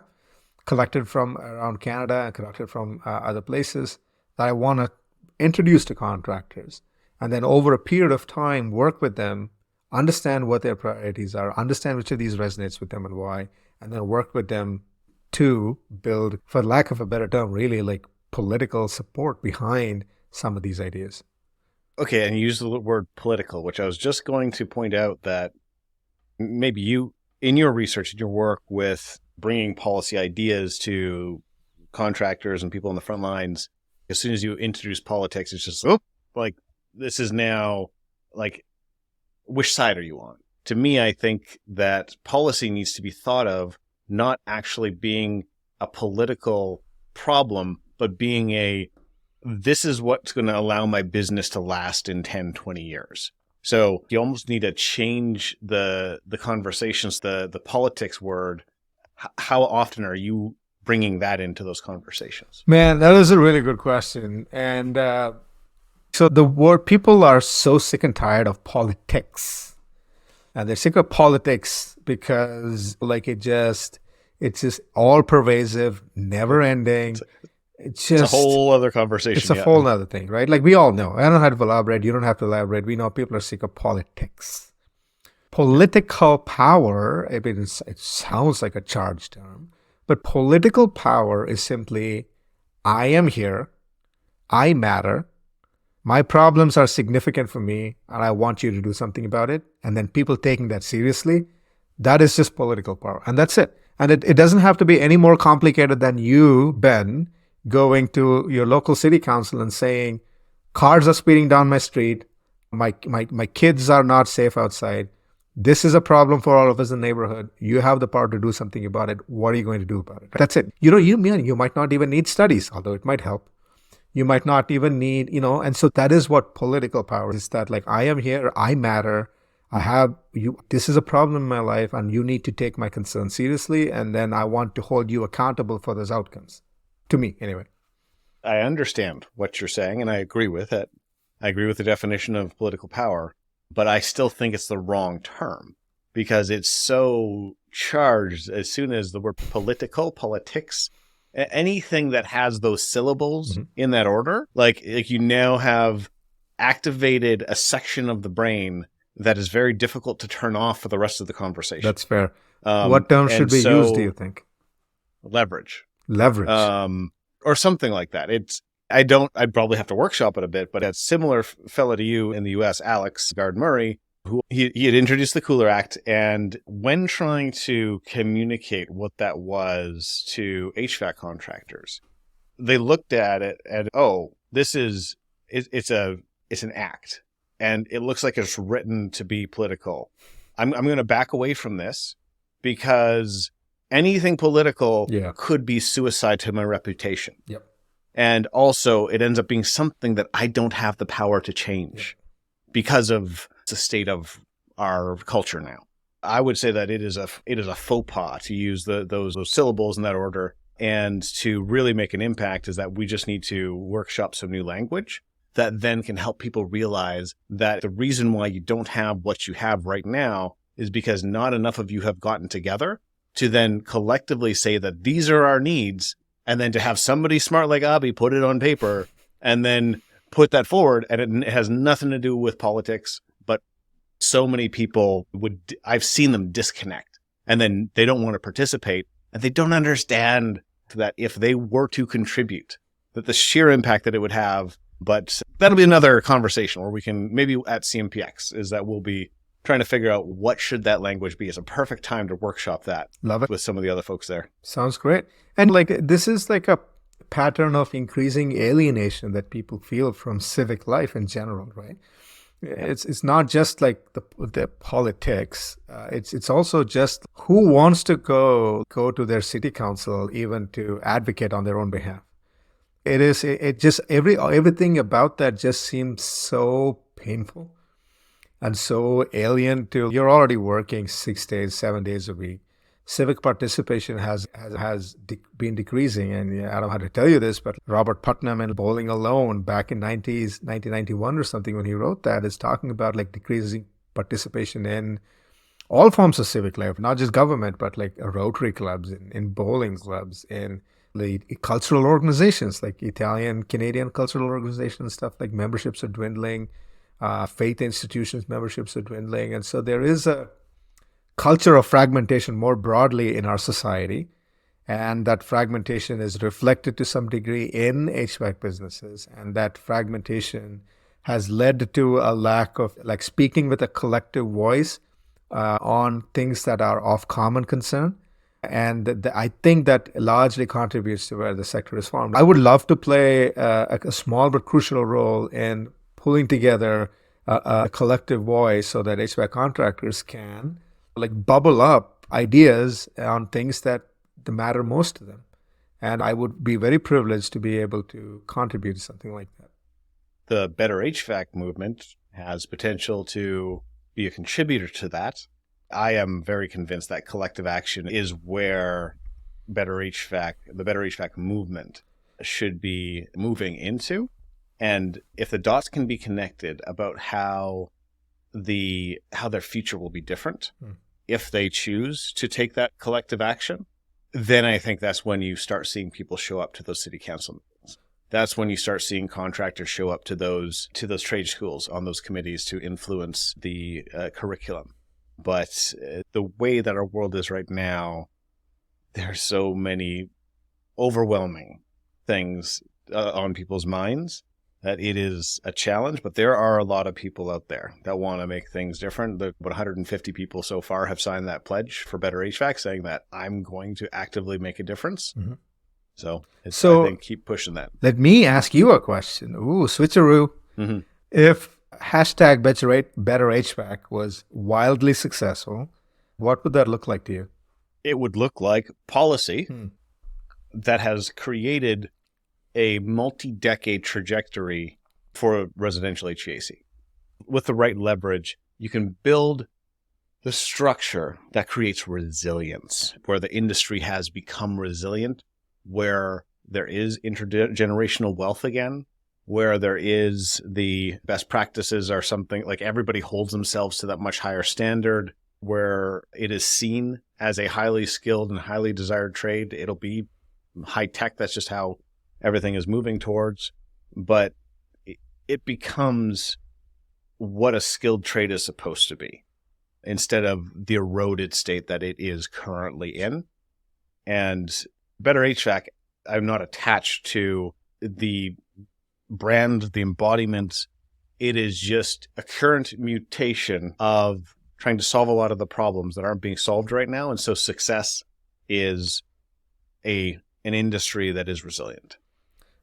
collected from around Canada and collected from other places that I want to introduce to contractors. And then over a period of time, work with them, understand what their priorities are, understand which of these resonates with them and why, and then work with them to build, for lack of a better term, really like political support behind some of these ideas. Okay, and you use the word political, which I was just going to point out that maybe you, in your research, in your work with bringing policy ideas to contractors and people on the front lines, as soon as you introduce politics, it's just, like, this is now, like, which side are you on? To me, I think that policy needs to be thought of not actually being a political problem, but being this is what's going to allow my business to last in 10, 20 years. So you almost need to change the conversations, the politics word. How often are you bringing that into those conversations? Man, that is a really good question. And so the word, people are so sick and tired of politics. And they're sick of politics because like it's just all pervasive, never ending. It's a whole other conversation. It's a whole other thing, right? Like we all know. I don't have to elaborate. You don't have to elaborate. We know people are sick of politics. Political power, I mean, it sounds like a charged term, but political power is simply, I am here, I matter, my problems are significant for me, and I want you to do something about it. And then people taking that seriously, that is just political power. And that's it. And it doesn't have to be any more complicated than you, Ben, going to your local city council and saying, cars are speeding down my street, my kids are not safe outside. This is a problem for all of us in the neighborhood. You have the power to do something about it. What are you going to do about it? That's it. You might not even need studies, although it might help. You might not even need, and so that is what political power is, that like, I am here, I matter, I have you, this is a problem in my life and you need to take my concern seriously. And then I want to hold you accountable for those outcomes. To me, anyway. I understand what you're saying and I agree with it. I agree with the definition of political power, but I still think it's the wrong term because it's so charged. As soon as the word politics, anything that has those syllables in that order, like you now have activated a section of the brain that is very difficult to turn off for the rest of the conversation. That's fair. What term should we use, do you think? Leverage. Or something like that. I'd probably have to workshop it a bit, but a similar fellow to you in the US, Alex Gard-Murray, who he had introduced the Cooler Act, and when trying to communicate what that was to HVAC contractors, they looked at it and, it's an act, and it looks like it's written to be political. I'm going to back away from this because anything political could be suicide to my reputation. Yep. And also, it ends up being something that I don't have the power to change because of the state of our culture now. I would say that it is a faux pas to use those syllables in that order, and to really make an impact is that we just need to workshop some new language that then can help people realize that the reason why you don't have what you have right now is because not enough of you have gotten together to then collectively say that these are our needs, and then to have somebody smart like Abhi put it on paper and then put that forward. And it has nothing to do with politics, but so many people I've seen them disconnect, and then they don't want to participate, and they don't understand that if they were to contribute, that the sheer impact that it would have. But that'll be another conversation where we can, maybe at CMPX, is that we'll be trying to figure out what should that language be. It's a perfect time to workshop that. Love it. With some of the other folks there. Sounds great. And like, this is like a pattern of increasing alienation that people feel from civic life in general, right? It's not just like the politics. It's also just who wants to go to their city council even to advocate on their own behalf. It just everything about that just seems so painful and so alien to, you're already working 6 days, 7 days a week. Civic participation has been decreasing. And I don't know how to tell you this, but Robert Putnam in Bowling Alone back in 1991 or something, when he wrote that, is talking about like decreasing participation in all forms of civic life, not just government, but like Rotary clubs, in bowling clubs, in the cultural organizations like Italian, Canadian cultural organizations, stuff like memberships are dwindling, faith institutions memberships are dwindling. And so there is a culture of fragmentation more broadly in our society. And that fragmentation is reflected to some degree in HVAC businesses. And that fragmentation has led to a lack of like speaking with a collective voice on things that are of common concern. And I think that largely contributes to where the sector is formed. I would love to play a small but crucial role in pulling together a collective voice so that HVAC contractors can like bubble up ideas on things that matter most to them. And I would be very privileged to be able to contribute to something like that. The Better HVAC movement has potential to be a contributor to that. I am very convinced that collective action is where the Better HVAC movement should be moving into. And if the dots can be connected about how their future will be different, if they choose to take that collective action, then I think that's when you start seeing people show up to those city council meetings. That's when you start seeing contractors show up to those trade schools on those committees to influence the curriculum. But the way that our world is right now, there are so many overwhelming things on people's minds that it is a challenge. But there are a lot of people out there that want to make things different. About 150 people so far have signed that pledge for Better HVAC, saying that I'm going to actively make a difference. Mm-hmm. So I think keep pushing that. Let me ask you a question. Ooh, switcheroo. Mm-hmm. If hashtag Better HVAC was wildly successful, what would that look like to you? It would look like policy that has created a multi-decade trajectory for residential HVAC. With the right leverage, you can build the structure that creates resilience, where the industry has become resilient, where there is intergenerational wealth again, where there is the best practices are something like everybody holds themselves to that much higher standard, where it is seen as a highly skilled and highly desired trade. It'll be high tech. That's just how everything is moving towards. But it becomes what a skilled trade is supposed to be instead of the eroded state that it is currently in. And Better HVAC, I'm not attached to the brand, the embodiment. It is just a current mutation of trying to solve a lot of the problems that aren't being solved right now. And so success is an industry that is resilient.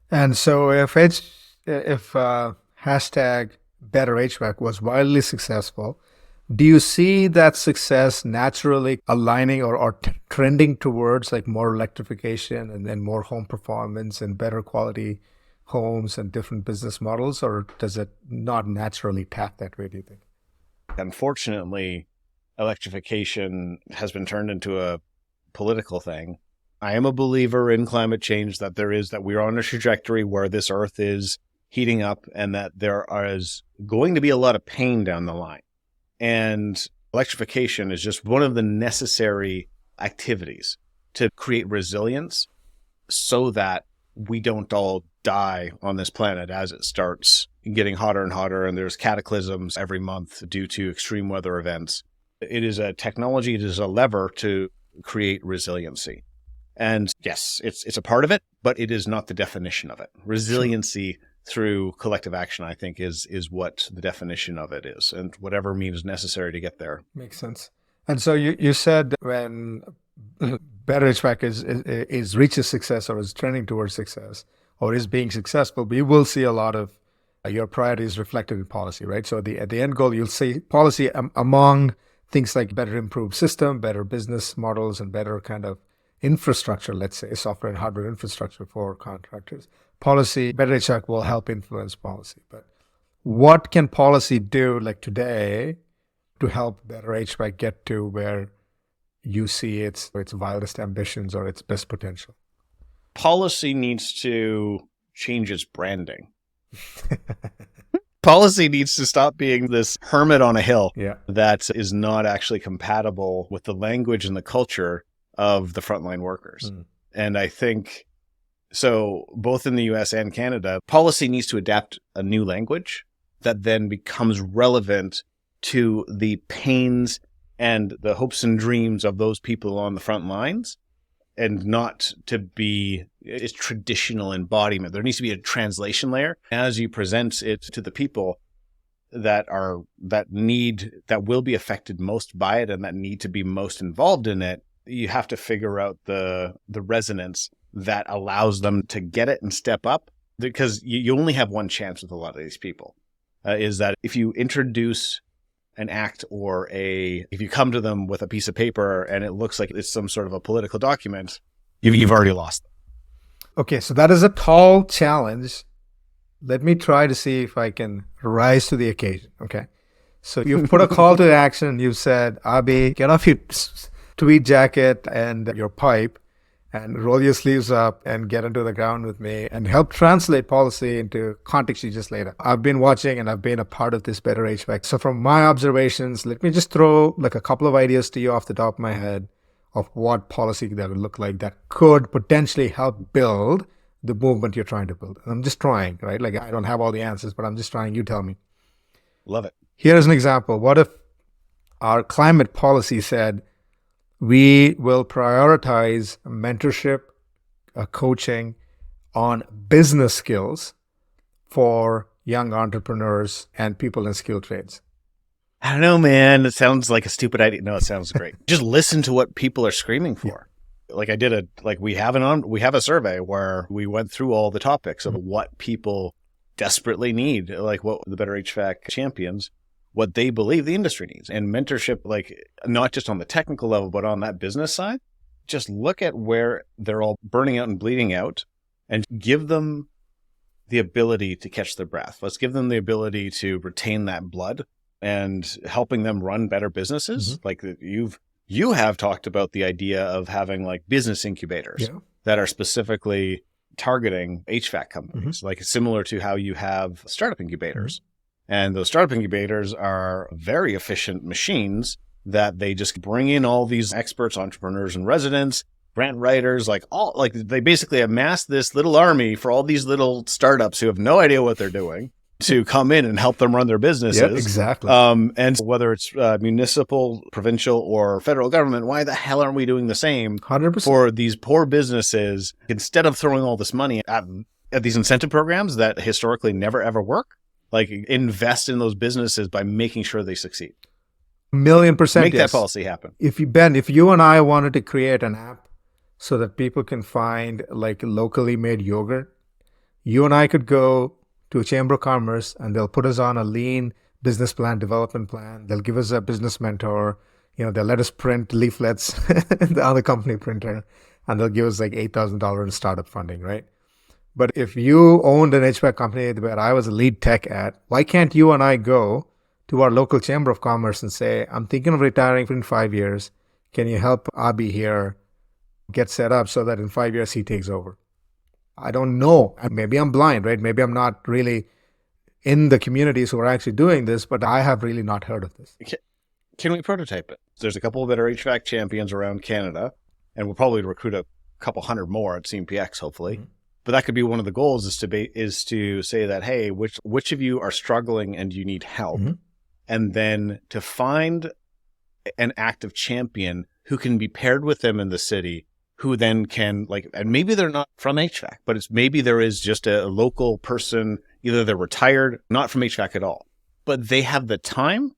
And so if hashtag Better HVAC was wildly successful, do you see that success naturally aligning or trending towards like more electrification and then more home performance and better quality homes and different business models, or does it not naturally tap that way, do you think? Unfortunately, electrification has been turned into a political thing. I am a believer in climate change, that we are on a trajectory where this earth is heating up and that there is going to be a lot of pain down the line. And electrification is just one of the necessary activities to create resilience so that we don't all die on this planet as it starts getting hotter and hotter, and there's cataclysms every month due to extreme weather events. It is a technology, it is a lever to create resiliency. And yes, it's a part of it, but it is not the definition of it. Resiliency through collective action, I think, is what the definition of it is, and whatever means necessary to get there. Makes sense. And so you said when Better HVAC is reaches success or is trending towards success or is being successful, we will see a lot of your priorities reflected in policy, right? So at the end goal, you'll see policy among things like better improved system, better business models, and better kind of infrastructure, let's say software and hardware infrastructure for contractors. Policy, Better HVAC will help influence policy. But what can policy do like today to help Better HVAC get to where you see its wildest ambitions or its best potential? Policy needs to change its branding. Policy needs to stop being this hermit on a hill that is not actually compatible with the language and the culture of the frontline workers. And I think, so both in the US and Canada, policy needs to adapt a new language that then becomes relevant to the pains and the hopes and dreams of those people on the front lines, and not to be its traditional embodiment. There needs to be a translation layer as you present it to the people that will be affected most by it and that need to be most involved in it. You have to figure out the resonance that allows them to get it and step up, because you only have one chance with a lot of these people. Is that if you introduce an act or if you come to them with a piece of paper and it looks like it's some sort of a political document, you've already lost them. Okay, so that is a tall challenge. Let me try to see if I can rise to the occasion. Okay, so you've put a call to action. You've said, Abhi, get off your tweed jacket and your pipe and roll your sleeves up and get into the ground with me and help translate policy into context you just laid out. I've been watching and I've been a part of this Better HVAC. So from my observations, let me just throw like a couple of ideas to you off the top of my head of what policy that would look like that could potentially help build the movement you're trying to build. And I'm just trying, right? Like I don't have all the answers, but I'm just trying. You tell me. Love it. Here's an example. What if our climate policy said, we will prioritize mentorship, coaching on business skills for young entrepreneurs and people in skilled trades? I don't know, man. It sounds like a stupid idea. No, it sounds great. Just listen to what people are screaming for. Yeah. Like we have a survey where we went through all the topics of what people desperately need, like what the Better HVAC champions, what they believe the industry needs. And mentorship, like not just on the technical level, but on that business side, just look at where they're all burning out and bleeding out and give them the ability to catch their breath. Let's give them the ability to retain that blood and helping them run better businesses. Like you have talked about the idea of having like business incubators that are specifically targeting HVAC companies, like similar to how you have startup incubators. And those startup incubators are very efficient machines that they just bring in all these experts, entrepreneurs and residents, grant writers, they basically amass this little army for all these little startups who have no idea what they're doing to come in and help them run their businesses. Yep, exactly. And whether it's municipal, provincial, or federal government, why the hell aren't we doing the same 100%. For these poor businesses instead of throwing all this money at these incentive programs that historically never ever work? Like invest in those businesses by making sure they succeed. 1,000,000%. Make that policy happen. If you and I wanted to create an app so that people can find like locally made yogurt, you and I could go to a chamber of commerce and they'll put us on a lean business plan, development plan. They'll give us a business mentor. They'll let us print leaflets on the company printer, and they'll give us like $8,000 in startup funding, right? But if you owned an HVAC company where I was a lead tech at, why can't you and I go to our local chamber of commerce and say, I'm thinking of retiring in 5 years. Can you help Abhi here get set up so that in 5 years he takes over? I don't know. Maybe I'm blind, right? Maybe I'm not really in the communities who are actually doing this, but I have really not heard of this. Can we prototype it? There's a couple of better HVAC champions around Canada, and we'll probably recruit a couple hundred more at CMPX, hopefully. Mm-hmm. But that could be one of the goals is to say that, hey, which of you are struggling and you need help? Mm-hmm. And then to find an active champion who can be paired with them in the city, who then can and maybe they're not from HVAC, but maybe there is just a local person, either they're retired, not from HVAC at all, but they have the time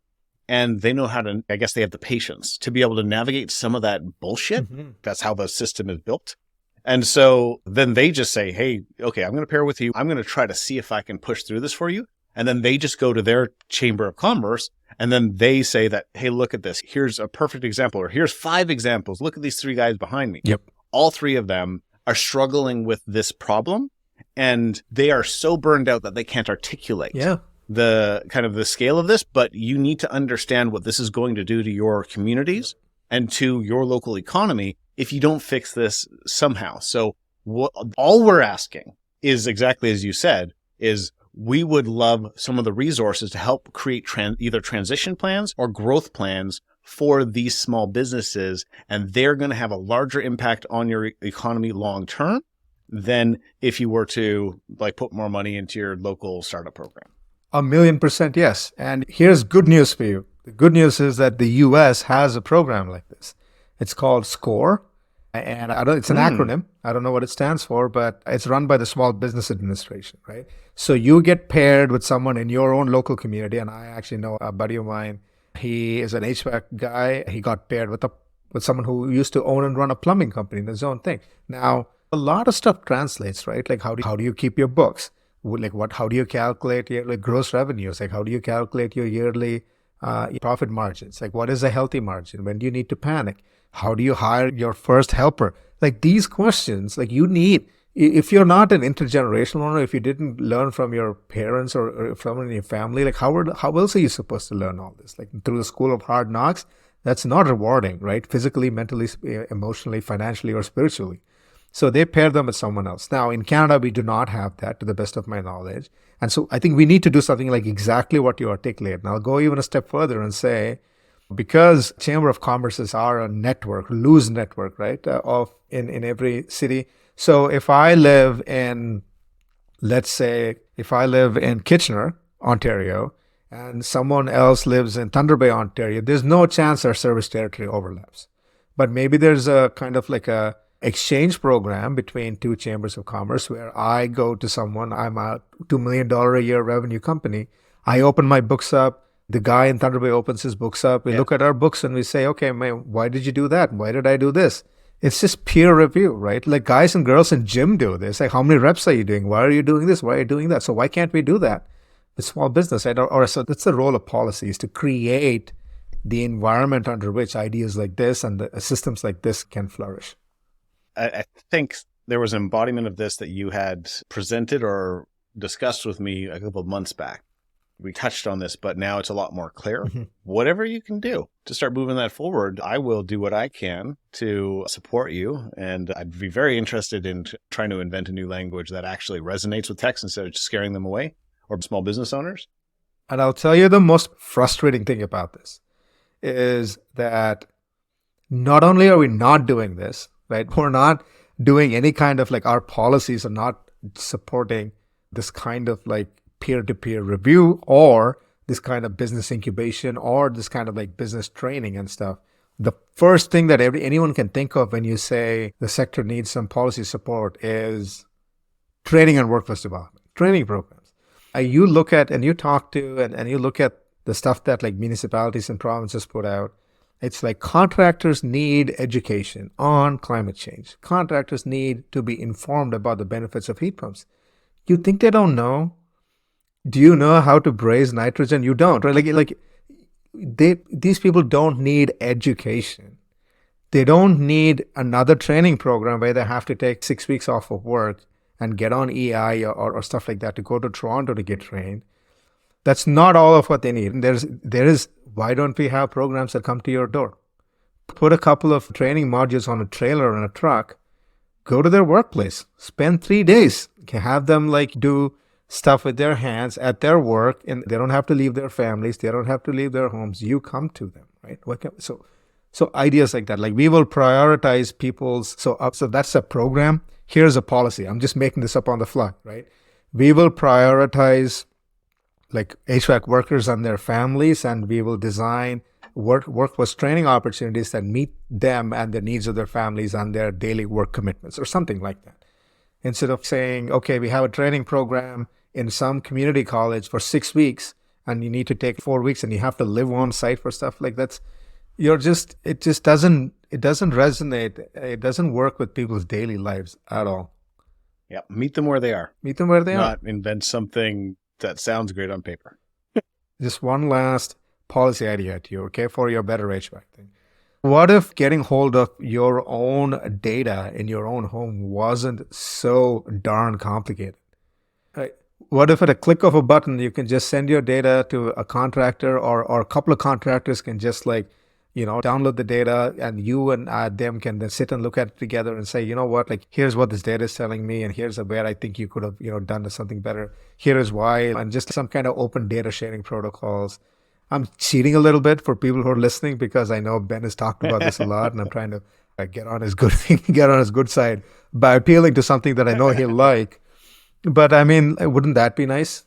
and they know how to, I guess they have the patience to be able to navigate some of that bullshit. Mm-hmm. That's how the system is built. And so then they just say, hey, okay, I'm going to pair with you. I'm going to try to see if I can push through this for you. And then they just go to their chamber of commerce and then they say that, hey, look at this. Here's a perfect example, or here's 5 examples. Look at these 3 guys behind me. Yep. All 3 of them are struggling with this problem and they are so burned out that they can't articulate the kind of the scale of this, but you need to understand what this is going to do to your communities and to your local economy if you don't fix this somehow. So all we're asking is exactly as you said, is we would love some of the resources to help create either transition plans or growth plans for these small businesses. And they're going to have a larger impact on your economy long term than if you were to put more money into your local startup program. 1,000,000% yes. And here's good news for you. The good news is that the US has a program like this. It's called SCORE, and it's an acronym. I don't know what it stands for, but it's run by the Small Business Administration, right? So you get paired with someone in your own local community, and I actually know a buddy of mine. He is an HVAC guy. He got paired with someone who used to own and run a plumbing company in his own thing. Now, a lot of stuff translates, right? Like how do you keep your books? How do you calculate your gross revenues? How do you calculate your yearly profit margins? What is a healthy margin? When do you need to panic? How do you hire your first helper? These questions, you need, if you're not an intergenerational owner, if you didn't learn from your parents or from your family, how else are you supposed to learn all this? Through the school of hard knocks? That's not rewarding, right? Physically, mentally, emotionally, financially, or spiritually. So they pair them with someone else. Now, in Canada, we do not have that, to the best of my knowledge. And so I think we need to do something like exactly what you articulate. And I'll go even a step further and say, because Chamber of Commerces are a network, loose network, right, in every city. So if I live in, let's say, Kitchener, Ontario, and someone else lives in Thunder Bay, Ontario, there's no chance our service territory overlaps. But maybe there's a kind of a exchange program between 2 chambers of commerce where I go to someone, I'm a $2 million a year revenue company. I open my books up. The guy in Thunder Bay opens his books up. We look at our books and we say, okay, man, why did you do that? Why did I do this? It's just peer review, right? Guys and girls in gym do this. How many reps are you doing? Why are you doing this? Why are you doing that? So why can't we do that with small business? Right? So that's the role of policy, is to create the environment under which ideas like this and the systems like this can flourish. I think there was an embodiment of this that you had presented or discussed with me a couple of months back. We touched on this, but now it's a lot more clear. Mm-hmm. Whatever you can do to start moving that forward, I will do what I can to support you. And I'd be very interested in trying to invent a new language that actually resonates with techs instead of just scaring them away, or small business owners. And I'll tell you the most frustrating thing about this is that not only are we not doing this, right? We're not doing any kind of our policies are not supporting this kind of peer-to-peer review or this kind of business incubation or this kind of business training and stuff. The first thing that anyone can think of when you say the sector needs some policy support is training and workforce development, training programs. You look at and you talk to and you look at the stuff that municipalities and provinces put out. It's contractors need education on climate change. Contractors need to be informed about the benefits of heat pumps. You think they don't know? Do you know how to braise nitrogen? You don't, right? These people don't need education. They don't need another training program where they have to take 6 weeks off of work and get on EI or stuff like that to go to Toronto to get trained. That's not all of what they need. There is. Why don't we have programs that come to your door? Put a couple of training modules on a trailer and a truck. Go to their workplace. Spend 3 days. Have them do stuff with their hands at their work, and they don't have to leave their families. They don't have to leave their homes. You come to them, right? So So ideas like that, like we will prioritize people's, so that's a program. Here's a policy. I'm just making this up on the fly, right? We will prioritize like HVAC workers and their families, and we will design workforce training opportunities that meet them and the needs of their families and their daily work commitments or something like that. Instead of saying, okay, we have a training program in some community college for 6 weeks and you need to take 4 weeks and you have to live on site for stuff like that. It just doesn't resonate. It doesn't work with people's daily lives at all. Yeah. Meet them where they are. Meet them where they are. Not invent something that sounds great on paper. Just one last policy idea to you, okay, for your better HVAC thing. What if getting hold of your own data in your own home wasn't so darn complicated? Right? What if at a click of a button, you can just send your data to a contractor or a couple of contractors can just download the data, and you and them can then sit and look at it together and say, you know what, like, here's what this data is telling me, and here's where I think you could have, done something better. Here is why, and just some kind of open data sharing protocols. I'm cheating a little bit for people who are listening because I know Ben has talked about this a lot, and I'm trying to get on his good side by appealing to something that I know he'll like. But I mean, wouldn't that be nice?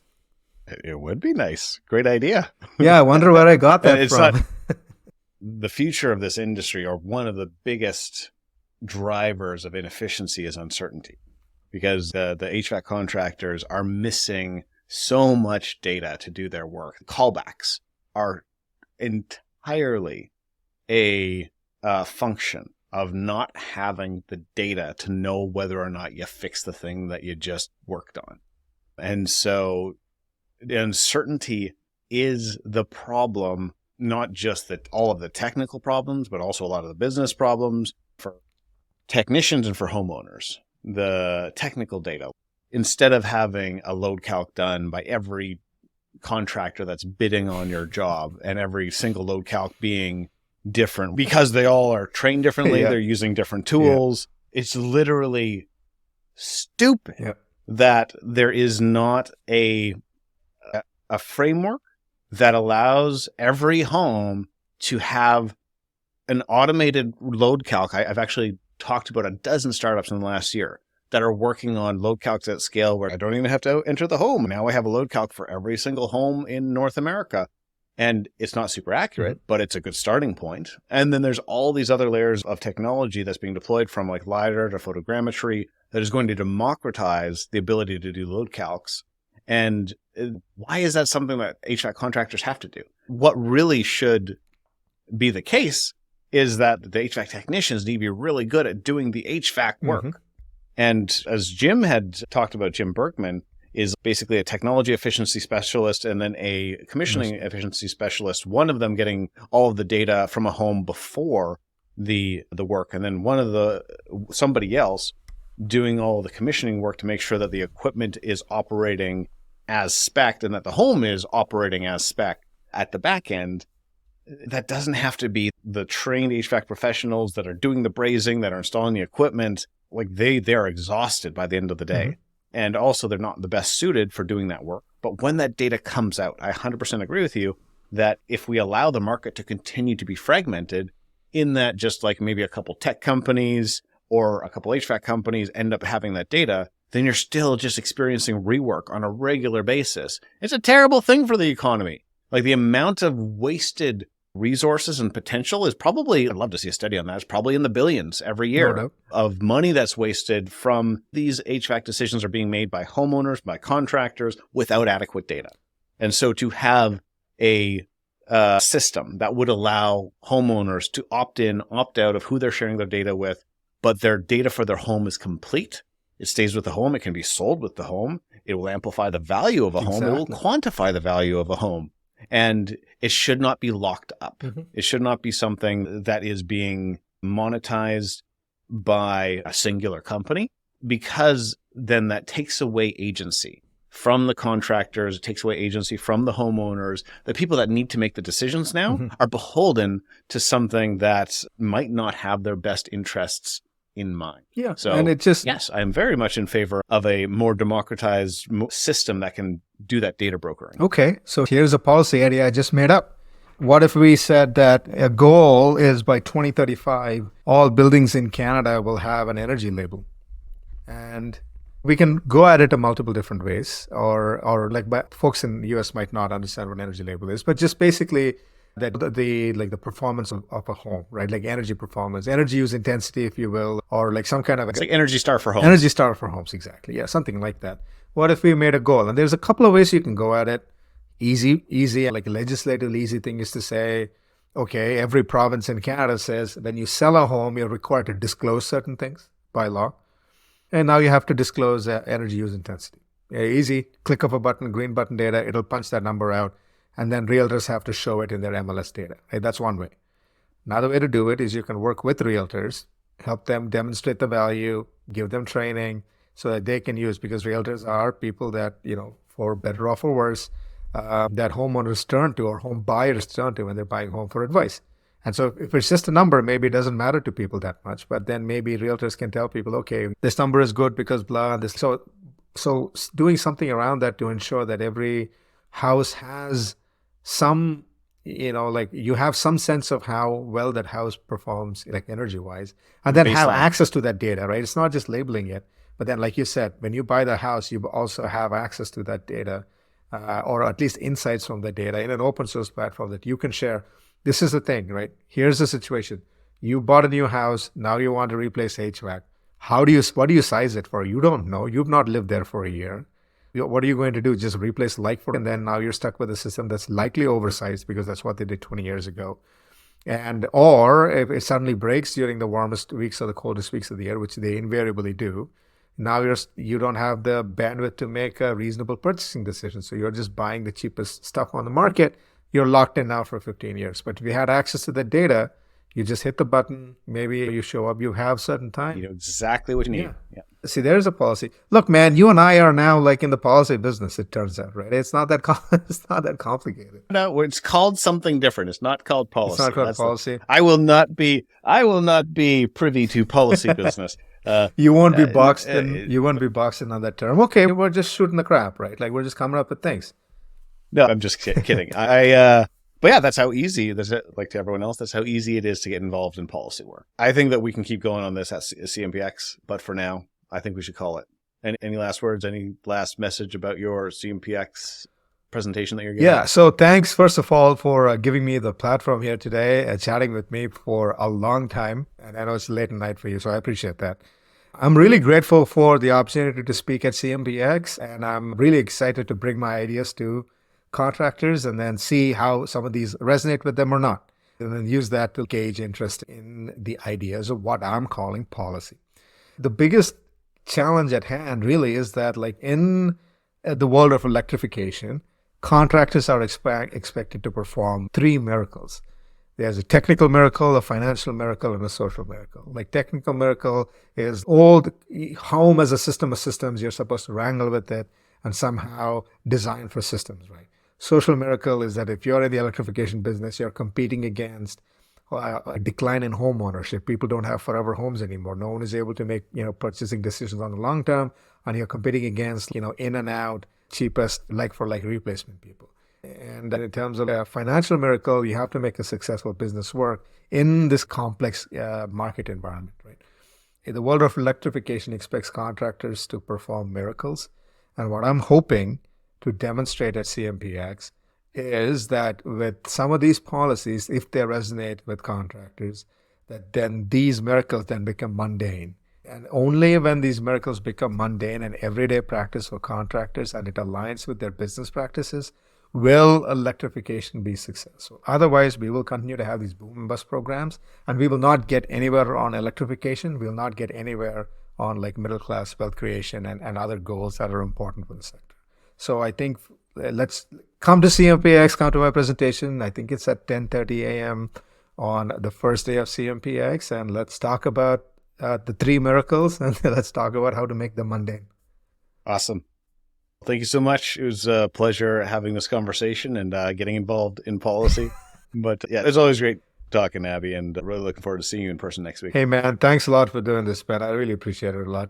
It would be nice. Great idea. Yeah, I wonder where I got that from. The future of this industry, or one of the biggest drivers of inefficiency, is uncertainty, because the HVAC contractors are missing so much data to do their work. Callbacks are entirely a function of not having the data to know whether or not you fixed the thing that you just worked on. And so the uncertainty is the problem, not just all of the technical problems, but also a lot of the business problems for technicians and for homeowners. The technical data, instead of having a load calc done by every contractor that's bidding on your job and every single load calc being different because they all are trained differently, they're using different tools. It's literally stupid that there is not a framework that allows every home to have an automated load calc. I've actually talked about a dozen startups in the last year that are working on load calcs at scale where I don't even have to enter the home. Now I have a load calc for every single home in North America. And it's not super accurate, but it's a good starting point. And then there's all these other layers of technology that's being deployed, from like LiDAR to photogrammetry, that is going to democratize the ability to do load calcs. And why is that something that HVAC contractors have to do? What really should be the case is that the HVAC technicians need to be really good at doing the HVAC work. And as Jim had talked about, Jim Berkman is basically a technology efficiency specialist and then a commissioning efficiency specialist, one of them getting all of the data from a home before the work, and then somebody else doing all of the commissioning work to make sure that the equipment is operating as spec'd and that the home is operating as spec at the back end. That doesn't have to be the trained HVAC professionals that are doing the brazing, that are installing the equipment. Like they're exhausted by the end of the day. And also they're not the best suited for doing that work. But when that data comes out, I 100% agree with you that if we allow the market to continue to be fragmented, in that just like maybe a couple tech companies or a couple HVAC companies end up having that data, then you're still just experiencing rework on a regular basis. It's a terrible thing for the economy. Like the amount of wasted resources and potential is probably, I'd love to see a study on that, it's probably in the billions every year of money that's wasted from these HVAC decisions are being made by homeowners, by contractors without adequate data. And so to have a system that would allow homeowners to opt in, opt out of who they're sharing their data with, but their data for their home is complete. It stays with the home. It can be sold with the home. It will amplify the value of a home. It will quantify the value of a home. And it should not be locked up. It should not be something that is being monetized by a singular company, because then that takes away agency from the contractors. It takes away agency from the homeowners. The people that need to make the decisions now are beholden to something that might not have their best interests in mind. Yeah. So, and it just, yes, I'm very much in favor of a more democratized system that can do that data brokering. Okay. So here's a policy idea I just made up. What if we said that a goal is by 2035, all buildings in Canada will have an energy label? And we can go at it in multiple different ways, or like, but folks in the US might not understand what an energy label is, but just basically that the performance of a home, right? Like energy performance, energy use intensity, if you will, or like some kind of It's like Energy Star for homes. Energy Star for homes, exactly. Yeah, something like that. What if we made a goal? And there's a couple of ways you can go at it. Easy, like a legislatively easy thing is to say, okay, every province in Canada says when you sell a home, you're required to disclose certain things by law. And now you have to disclose energy use intensity. Yeah, easy, click of a button, green button data, it'll punch that number out. And then realtors have to show it in their MLS data. Right? That's one way. Another way to do it is you can work with realtors, help them demonstrate the value, give them training so that they can use, because realtors are people that, for better or for worse, that homeowners turn to or home buyers turn to when they're buying home for advice. And so if it's just a number, maybe it doesn't matter to people that much, but then maybe realtors can tell people, okay, this number is good because blah, and this. So doing something around that to ensure that every house has some, like you have some sense of how well that house performs, like energy wise, and then have access to that data, right? It's not just labeling it, but then like you said, when you buy the house, you also have access to that data, or at least insights from the data in an open source platform that you can share. This is the thing, right? Here's the situation. You bought a new house. Now you want to replace HVAC. What do you size it for? You don't know. You've not lived there for a year. What are you going to do? Just replace like for, and then now you're stuck with a system that's likely oversized because that's what they did 20 years ago. Or if it suddenly breaks during the warmest weeks or the coldest weeks of the year, which they invariably do, now you don't have the bandwidth to make a reasonable purchasing decision. So you're just buying the cheapest stuff on the market. You're locked in now for 15 years. But if you had access to that data, you just hit the button, maybe you show up, you have certain time. You know exactly what you need. Yeah. See, there's a policy. Look, man, you and I are now like in the policy business, it turns out, right? It's not that complicated. No, it's called something different. It's not called policy. It's not called policy. I will not be privy to policy business. You won't be boxed in. You won't be boxed in on that term. Okay, we're just shooting the crap, right? Like we're just coming up with things. No, I'm just kidding. But yeah, that's how easy, like to everyone else, that's how easy it is to get involved in policy work. I think that we can keep going on this at CMPX, but for now, I think we should call it. Any last words, any last message about your CMPX presentation that you're giving? Yeah, so thanks, first of all, for giving me the platform here today, chatting with me for a long time. And I know it's late at night for you, so I appreciate that. I'm really grateful for the opportunity to speak at CMPX, and I'm really excited to bring my ideas to contractors and then see how some of these resonate with them or not, and then use that to gauge interest in the ideas of what I'm calling policy. The biggest challenge at hand really is that, like in the world of electrification, contractors are expected to perform three miracles. There's a technical miracle, a financial miracle, and a social miracle. Like technical miracle is old home as a system of systems. You're supposed to wrangle with it and somehow design for systems, right? Social miracle is that if you're in the electrification business, you're competing against a decline in home ownership. People don't have forever homes anymore. No one is able to make, purchasing decisions on the long term, and you're competing against, in and out, cheapest like-for-like replacement people. And in terms of a financial miracle, you have to make a successful business work in this complex market environment, right? In the world of electrification, expects contractors to perform miracles. And what I'm hoping to demonstrate at CMPX is that with some of these policies, if they resonate with contractors, that then these miracles then become mundane. And only when these miracles become mundane and everyday practice for contractors and it aligns with their business practices, will electrification be successful. Otherwise, we will continue to have these boom and bust programs, and we will not get anywhere on electrification. We will not get anywhere on like middle class wealth creation and other goals that are important for the sector. So I think let's come to CMPX, come to my presentation. I think it's at 10:30 a.m. on the first day of CMPX, and let's talk about the three miracles, and let's talk about how to make them mundane. Awesome. Thank you so much. It was a pleasure having this conversation and getting involved in policy. But yeah, it's always great talking, Abhi, and really looking forward to seeing you in person next week. Hey, man, thanks a lot for doing this, man. I really appreciate it a lot.